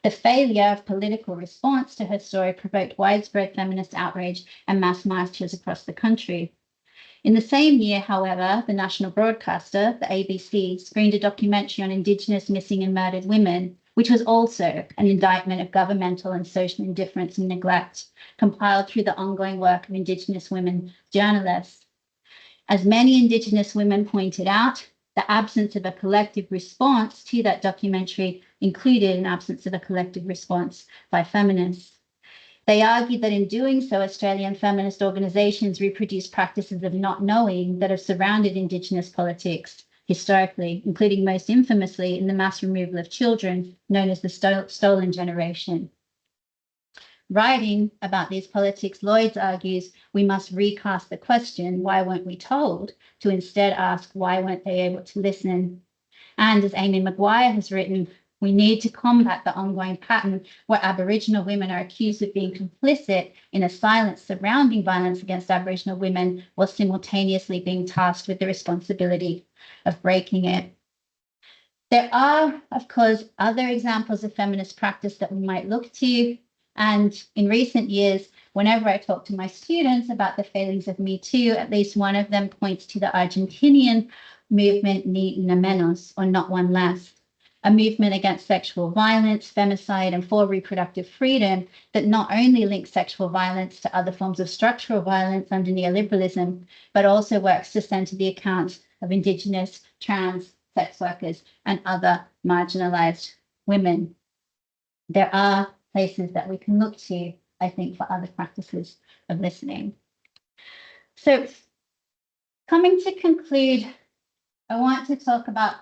The failure of political response to her story provoked widespread feminist outrage and mass marches across the country. In the same year, however, the national broadcaster, the ABC, screened a documentary on Indigenous missing and murdered women, which was also an indictment of governmental and social indifference and neglect, compiled through the ongoing work of Indigenous women journalists. As many Indigenous women pointed out, the absence of a collective response to that documentary included an absence of a collective response by feminists. They argued that in doing so, Australian feminist organisations reproduced practices of not knowing that have surrounded Indigenous politics historically, including most infamously in the mass removal of children, known as the stolen generation. Writing about these politics, Lloyds argues we must recast the question, why weren't we told, to instead ask why weren't they able to listen? And as Amy Maguire has written, We need to combat the ongoing pattern where Aboriginal women are accused of being complicit in a silence surrounding violence against Aboriginal women while simultaneously being tasked with the responsibility of breaking it. There are, of course, other examples of feminist practice that we might look to. And in recent years, whenever I talk to my students about the failings of MeToo, at least one of them points to the Argentinian movement Ni Una Menos, or Not One Less, a movement against sexual violence, femicide, and for reproductive freedom that not only links sexual violence to other forms of structural violence under neoliberalism, but also works to centre the account of Indigenous, trans, sex workers, and other marginalised women. There are places that we can look to, I think, for other practices of listening. So, coming to conclude, I want to talk about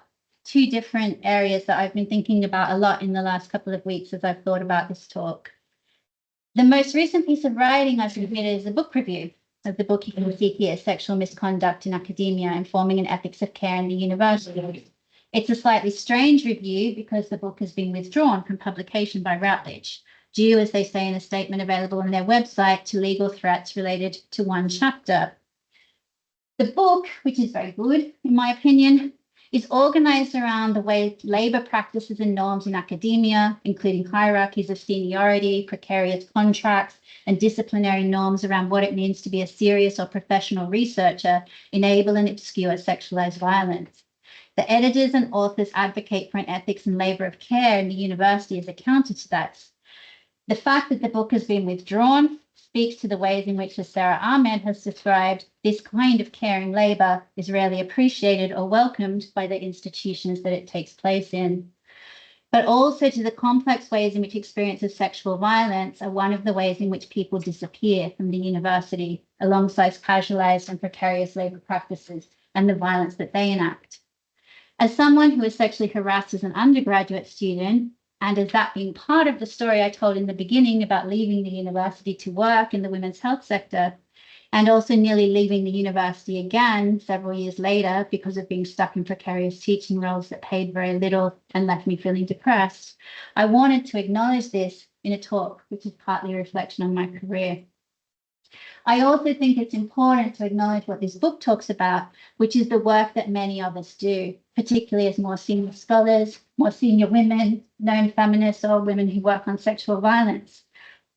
two different areas that I've been thinking about a lot in the last couple of weeks as I've thought about this talk. The most recent piece of writing I've submitted is a book review of the book you can see here, Sexual Misconduct in Academia, Informing an Ethics of Care in the University. It's a slightly strange review because the book has been withdrawn from publication by Routledge, due, as they say in a statement available on their website, to legal threats related to one chapter. The book, which is very good, in my opinion, is organised around the way labour practices and norms in academia, including hierarchies of seniority, precarious contracts, and disciplinary norms around what it means to be a serious or professional researcher, enable and obscure sexualised violence. The editors and authors advocate for an ethics and labour of care in the university as a counter to that. The fact that the book has been withdrawn speaks to the ways in which, as Sarah Ahmed has described, this kind of caring labour is rarely appreciated or welcomed by the institutions that it takes place in. But also to the complex ways in which experiences of sexual violence are one of the ways in which people disappear from the university, alongside casualised and precarious labour practices and the violence that they enact. As someone who was sexually harassed as an undergraduate student, and as that being part of the story I told in the beginning about leaving the university to work in the women's health sector, and also nearly leaving the university again several years later because of being stuck in precarious teaching roles that paid very little and left me feeling depressed, I wanted to acknowledge this in a talk, which is partly a reflection on my career. I also think it's important to acknowledge what this book talks about, which is the work that many of us do, particularly as more senior scholars, more senior women, known feminists, or women who work on sexual violence.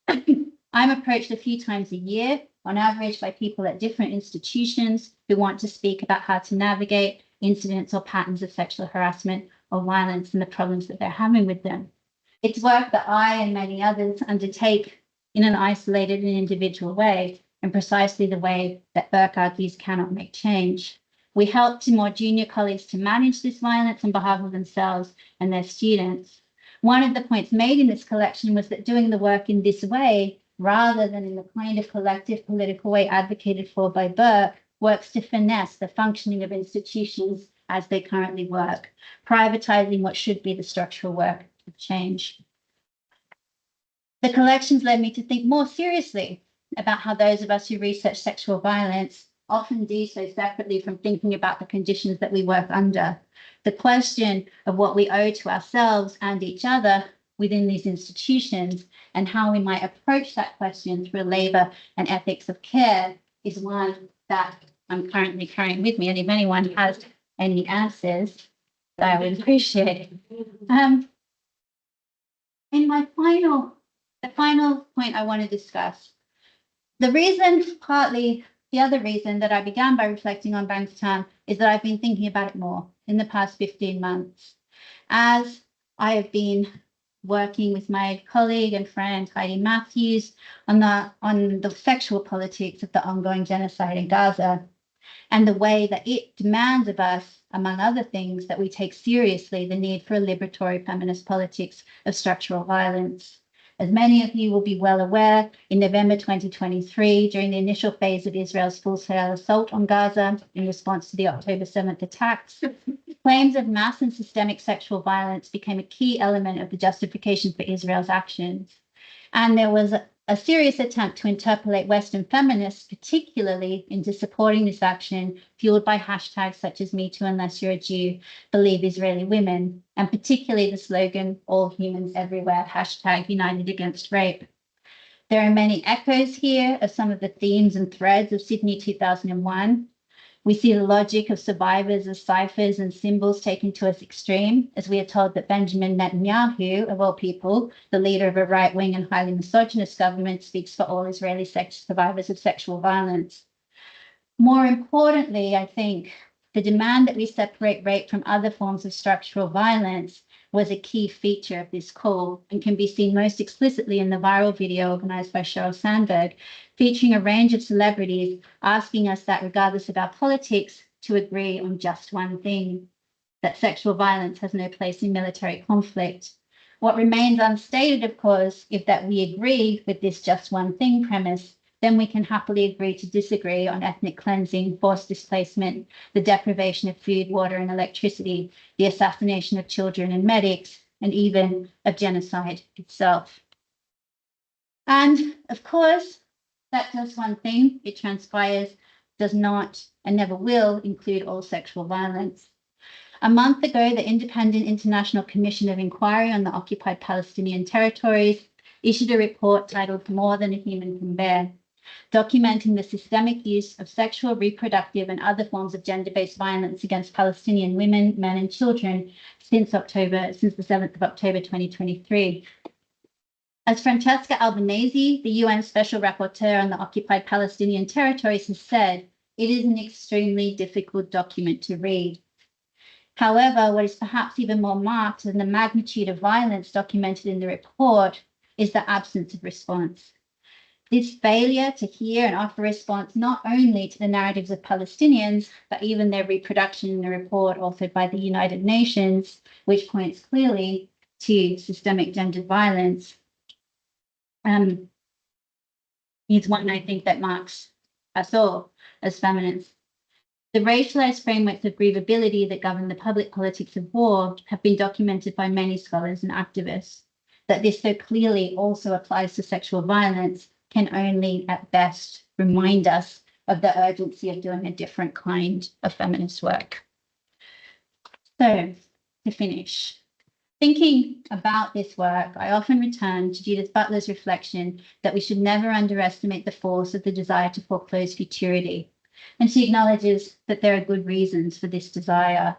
I'm approached a few times a year, on average, by people at different institutions who want to speak about how to navigate incidents or patterns of sexual harassment or violence and the problems that they're having with them. It's work that I and many others undertake in an isolated and individual way, and precisely the way that Burke argues cannot make change. We help to more junior colleagues to manage this violence on behalf of themselves and their students. One of the points made in this collection was that doing the work in this way, rather than in the kind of collective political way advocated for by Burke, works to finesse the functioning of institutions as they currently work, privatizing what should be the structural work of change. The collections led me to think more seriously about how those of us who research sexual violence often do so separately from thinking about the conditions that we work under. The question of what we owe to ourselves and each other within these institutions and how we might approach that question through labour and ethics of care is one that I'm currently carrying with me. And if anyone has any answers, I would appreciate it. In my the final point I want to discuss, the other reason that I began by reflecting on Bankstown is that I've been thinking about it more in the past 15 months. As I have been working with my colleague and friend Heidi Matthews on the sexual politics of the ongoing genocide in Gaza, and the way that it demands of us, among other things, that we take seriously the need for a liberatory feminist politics of structural violence. As many of you will be well aware, in November 2023, during the initial phase of Israel's full-scale assault on Gaza in response to the October 7th attacks, claims of mass and systemic sexual violence became a key element of the justification for Israel's actions. And there was a serious attempt to interpolate Western feminists, particularly into supporting this action, fueled by hashtags such as MeToo unless you're a Jew, believe Israeli women, and particularly the slogan, all humans everywhere, hashtag united against rape. There are many echoes here of some of the themes and threads of Sydney 2001. We see the logic of survivors as ciphers and symbols taken to its extreme, as we are told that Benjamin Netanyahu, of all people, the leader of a right-wing and highly misogynist government, speaks for all Israeli survivors of sexual violence. More importantly, I think, the demand that we separate rape from other forms of structural violence was a key feature of this call and can be seen most explicitly in the viral video organized by Sheryl Sandberg, featuring a range of celebrities asking us that regardless of our politics, to agree on just one thing, that sexual violence has no place in military conflict. What remains unstated, of course, is that we agree with this just one thing premise, then we can happily agree to disagree on ethnic cleansing, forced displacement, the deprivation of food, water, and electricity, the assassination of children and medics, and even of genocide itself. And of course, that just one thing, it transpires, does not and never will include all sexual violence. A month ago, the Independent International Commission of Inquiry on the Occupied Palestinian Territories issued a report titled More Than a Human Can Bear, documenting the systemic use of sexual, reproductive, and other forms of gender-based violence against Palestinian women, men, and children since the 7th of October 2023. As Francesca Albanese, the UN Special Rapporteur on the Occupied Palestinian Territories, has said, it is an extremely difficult document to read. However, what is perhaps even more marked than the magnitude of violence documented in the report is the absence of response. This failure to hear and offer response not only to the narratives of Palestinians, but even their reproduction in the report authored by the United Nations, which points clearly to systemic gender violence, is one I think that marks us all as feminists. The racialized frameworks of grievability that govern the public politics of war have been documented by many scholars and activists. That this so clearly also applies to sexual violence can only at best remind us of the urgency of doing a different kind of feminist work. So, to finish, thinking about this work, I often return to Judith Butler's reflection that we should never underestimate the force of the desire to foreclose futurity. And she acknowledges that there are good reasons for this desire.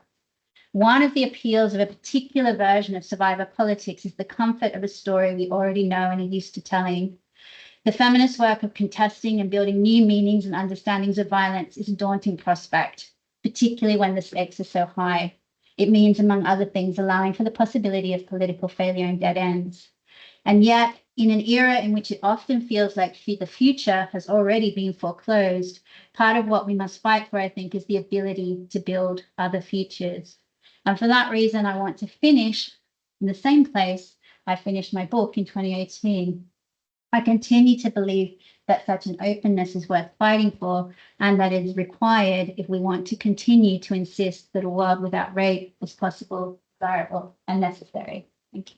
One of the appeals of a particular version of survivor politics is the comfort of a story we already know and are used to telling. The feminist work of contesting and building new meanings and understandings of violence is a daunting prospect, particularly when the stakes are so high. It means, among other things, allowing for the possibility of political failure and dead ends. And yet, in an era in which it often feels like the future has already been foreclosed, part of what we must fight for, I think, is the ability to build other futures. And for that reason, I want to finish in the same place I finished my book in 2018. I continue to believe that such an openness is worth fighting for and that it is required if we want to continue to insist that a world without rape is possible, desirable, and necessary. Thank you.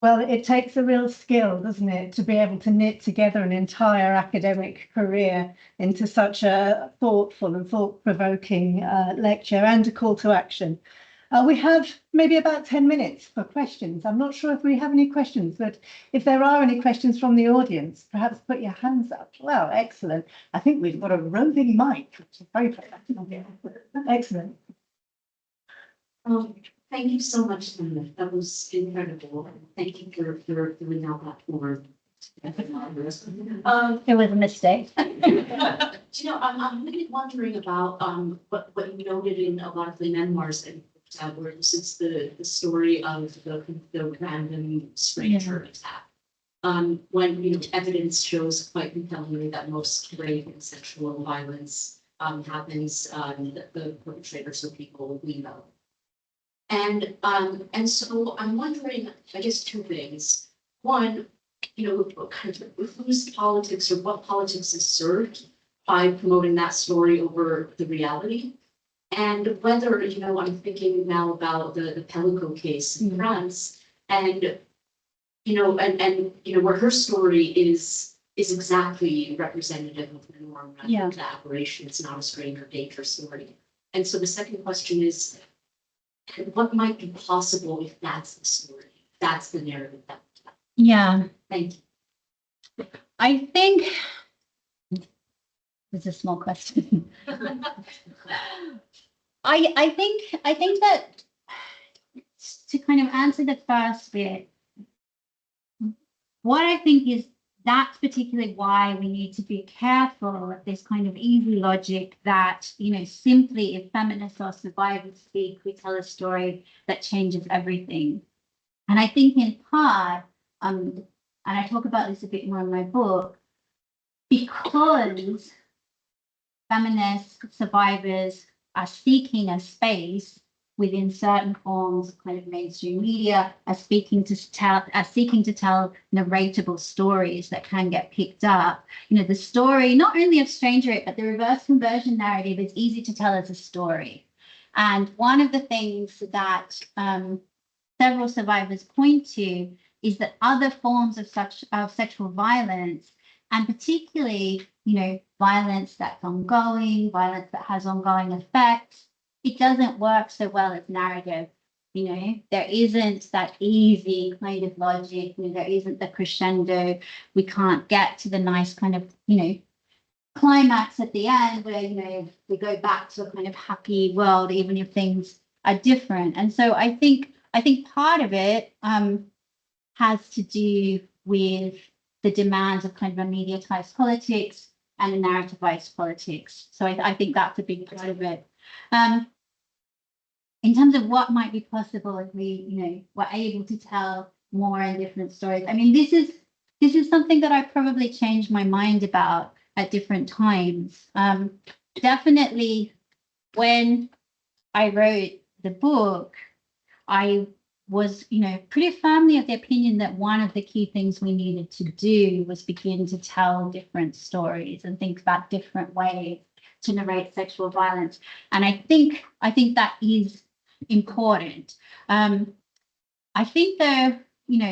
Well, it takes a real skill, doesn't it, to be able to knit together an entire academic career into such a thoughtful and thought-provoking lecture and a call to action. We have maybe about 10 minutes for questions. I'm not sure if we have any questions, but if there are any questions from the audience, perhaps put your hands up. Well, excellent. I think we've got a roving mic, which is very professional. Excellent. Thank you so much, Tanya. That was incredible. Thank you for filling out that form. It was a mistake. I'm really wondering about what you noted in a lot of the memoirs that you put out, where this is the story of the random stranger attack. When evidence shows quite compellingly that most rape and sexual violence happens, the perpetrators are people we know. And so I'm wondering, I guess, two things. One, kind of whose politics or what politics is served by promoting that story over the reality. And whether, I'm thinking now about the Pelico case in France, and where her story is exactly representative of the norm, rather than the aberration. It's not a strange or dangerous story. And so the second question is, what might be possible if that's the story, if that's the narrative that we tell? Yeah, Thank you. I think it's a small question. I think that to kind of answer the first bit, what I think is that's particularly why we need to be careful of this kind of easy logic that, simply if feminists or survivors speak, we tell a story that changes everything. And I think in part, and I talk about this a bit more in my book, because feminist survivors are seeking a space within certain forms of kind of mainstream media, are seeking to tell narratable stories that can get picked up. The story not only of Stranger It, but the reverse conversion narrative is easy to tell as a story. And one of the things that several survivors point to is that other forms of sexual violence, and particularly, violence that's ongoing, violence that has ongoing effects, it doesn't work so well as narrative. There isn't that easy kind of logic, there isn't the crescendo. We can't get to the nice kind of, climax at the end where, we go back to a kind of happy world, even if things are different. And so I think part of it has to do with the demands of kind of a mediatized politics and a narrativized politics. So I think that's a big part of it. In terms of what might be possible if we, were able to tell more and different stories. I mean, this is something that I probably changed my mind about at different times. Definitely when I wrote the book, I was, pretty firmly of the opinion that one of the key things we needed to do was begin to tell different stories and think about different ways to narrate sexual violence. And I think that is important. I think though,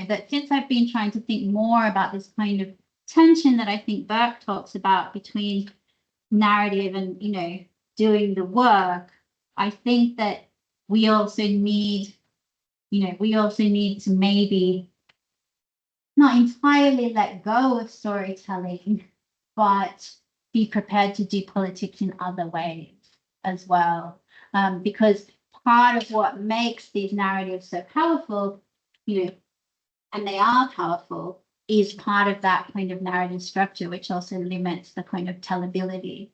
that since I've been trying to think more about this kind of tension that I think Burke talks about between narrative and, doing the work, I think that we also need to maybe not entirely let go of storytelling, but be prepared to do politics in other ways as well. Because part of what makes these narratives so powerful, and they are powerful, is part of that kind of narrative structure, which also limits the kind of tellability.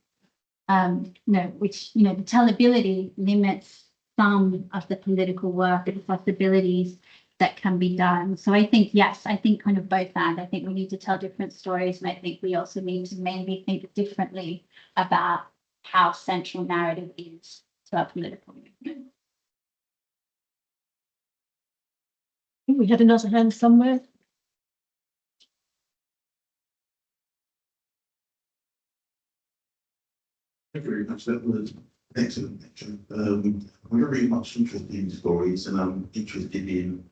The tellability limits some of the political work and possibilities that can be done. So I think, yes, kind of both and. I think we need to tell different stories, and I think we also need to maybe think differently about how central narrative is to our political movement. I think we had another hand somewhere. Thank you very much. That was excellent lecture. I'm very much interested in stories, and I'm interested in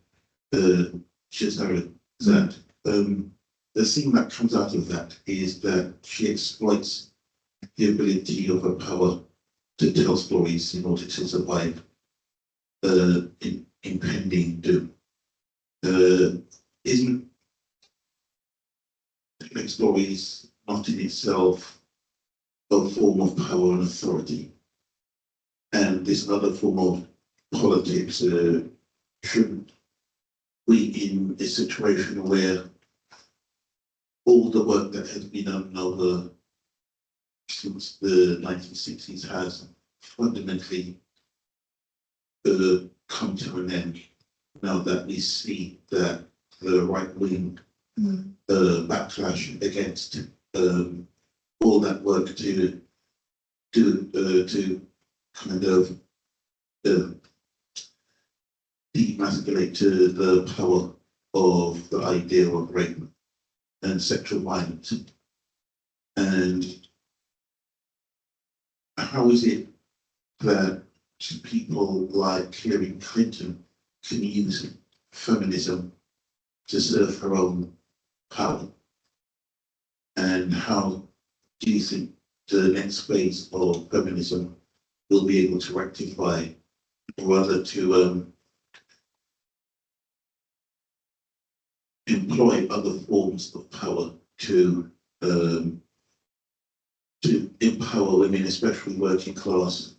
Cesare that the thing that comes out of that is that she exploits the ability of her power to tell stories in order to survive impending doom. Isn't telling stories not in itself a form of power and authority? And this other form of politics shouldn't we, in a situation where all the work that has been done over since the 1960s has fundamentally come to an end, now that we see that the right wing backlash against all that work to kind of demasculate to the power of the idea of rape and sexual violence. And how is it that people like Hillary Clinton can use feminism to serve her own power? And how do you think the next phase of feminism will be able to rectify, or rather to employ other forms of power to empower women, especially working class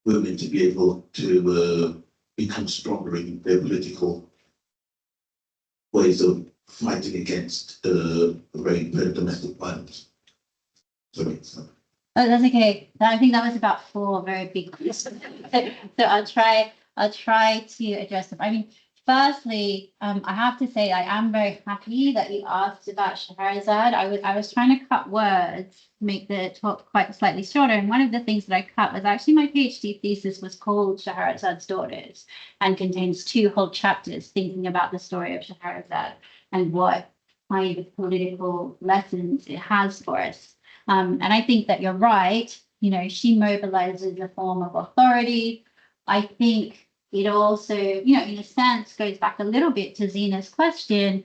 women, to be able to become stronger in their political ways of fighting against rape and domestic violence? Sorry. Oh, that's okay. I think that was about 4 very big questions. So I'll try to address them. I mean, firstly, I have to say I am very happy that you asked about Scheherazade. I was trying to cut words, make the talk quite slightly shorter. And one of the things that I cut was actually my PhD thesis was called Scheherazade's Daughters and contains 2 whole chapters thinking about the story of Scheherazade and what kind of political lessons it has for us. And I think that you're right. You know, she mobilizes a form of authority. I think it also, you know, in a sense, goes back a little bit to Zena's question,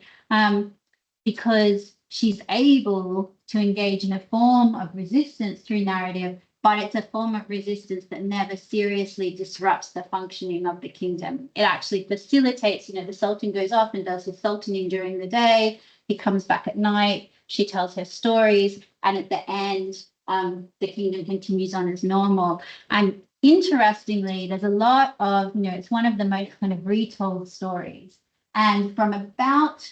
because she's able to engage in a form of resistance through narrative, but it's a form of resistance that never seriously disrupts the functioning of the kingdom. It actually facilitates, you know, the Sultan goes off and does his sultaning during the day. He comes back at night. She tells her stories. And at the end, the kingdom continues on as normal. And interestingly, there's a lot of, you know, it's one of the most kind of retold stories. And from about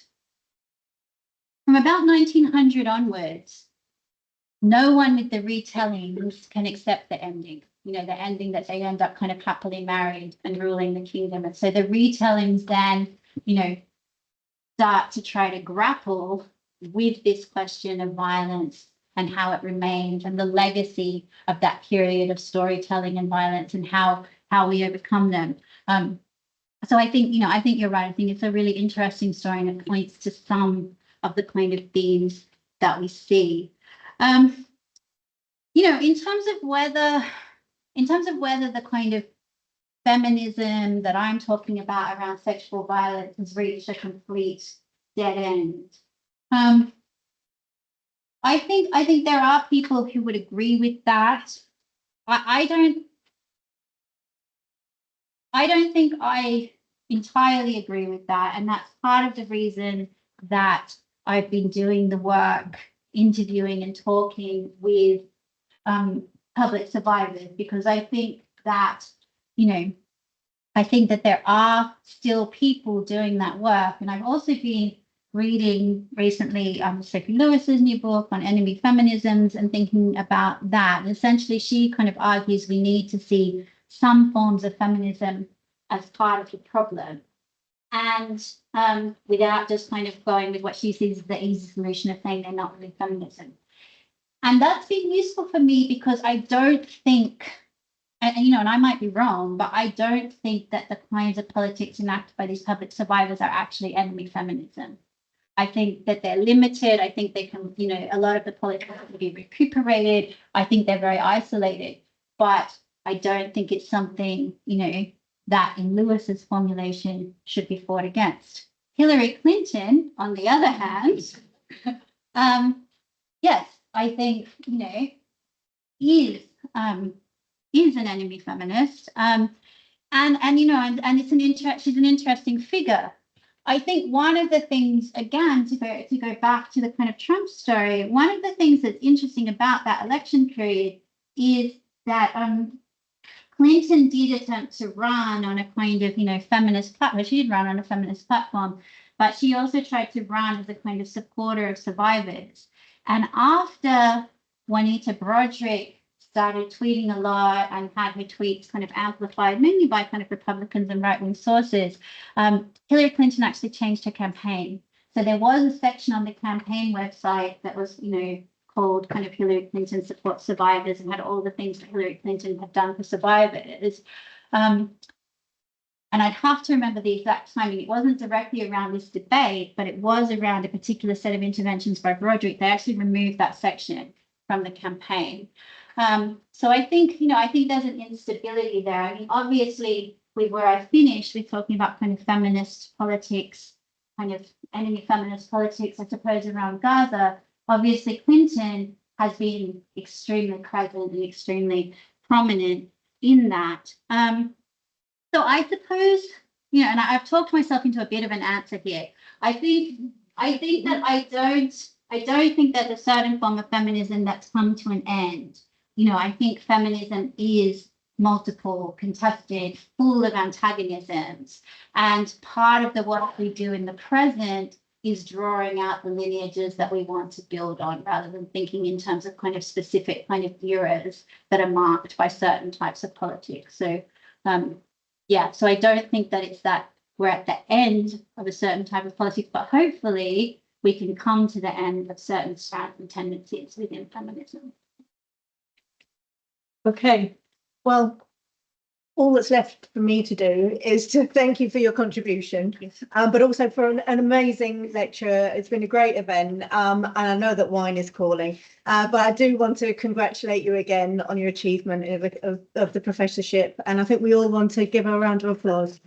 1900 onwards, no one with the retellings can accept the ending, you know, the ending that they end up kind of happily married and ruling the kingdom. And so the retellings then, you know, start to try to grapple with this question of violence and how it remains and the legacy of that period of storytelling and violence and how we overcome them. So I think, you know, I think you're right. I think it's a really interesting story and it points to some of the kind of themes that we see. You know, in terms of whether the kind of feminism that I'm talking about around sexual violence has reached a complete dead end. I think there are people who would agree with that. I don't think I entirely agree with that, and that's part of the reason that I've been doing the work, interviewing and talking with public survivors, because I think that, you know, I think that there are still people doing that work. And I've also been reading recently Sophie Lewis's new book on enemy feminisms and thinking about that. And essentially, she kind of argues we need to see some forms of feminism as part of the problem, and without just kind of going with what she sees as the easy solution of saying they're not really feminism. And that's been useful for me because I don't think, and you know, and I might be wrong, but I don't think that the kinds of politics enacted by these public survivors are actually enemy feminism. I think that they're limited. I think they can, you know, a lot of the politics can be recuperated. I think they're very isolated, but I don't think it's something, you know, that in Lewis's formulation should be fought against. Hillary Clinton, on the other hand, yes, I think, you know, is an enemy feminist, and you know, and it's she's an interesting figure. I think one of the things, again, to go back to the kind of Trump story, one of the things that's interesting about that election period is that Clinton did attempt to run on a kind of, you know, feminist platform. She did run on a feminist platform, but she also tried to run as a kind of supporter of survivors. And after Juanita Broderick started tweeting a lot and had her tweets kind of amplified, mainly by kind of Republicans and right-wing sources, Hillary Clinton actually changed her campaign. So there was a section on the campaign website that was, you know, called kind of Hillary Clinton Supports Survivors and had all the things that Hillary Clinton had done for survivors. And and I'd have to remember the exact timing. It wasn't directly around this debate, but it was around a particular set of interventions by Broderick. They actually removed that section from the campaign. So I think, I think there's an instability there. I mean, obviously, with where I finished, we're talking about kind of feminist politics, kind of enemy feminist politics, I suppose, around Gaza. Obviously, Clinton has been extremely present and extremely prominent in that. So I suppose, and I've talked myself into a bit of an answer here. I think that I don't think there's a certain form of feminism that's come to an end. I think feminism is multiple, contested, full of antagonisms. And part of the work we do in the present is drawing out the lineages that we want to build on, rather than thinking in terms of kind of specific kind of eras that are marked by certain types of politics. So, so I don't think that it's that we're at the end of a certain type of politics, but hopefully we can come to the end of certain strands and tendencies within feminism. Okay, well, all that's left for me to do is to thank you for your contribution, but also for an amazing lecture. It's been a great event, and I know that wine is calling, but I do want to congratulate you again on your achievement of the professorship, and I think we all want to give her a round of applause.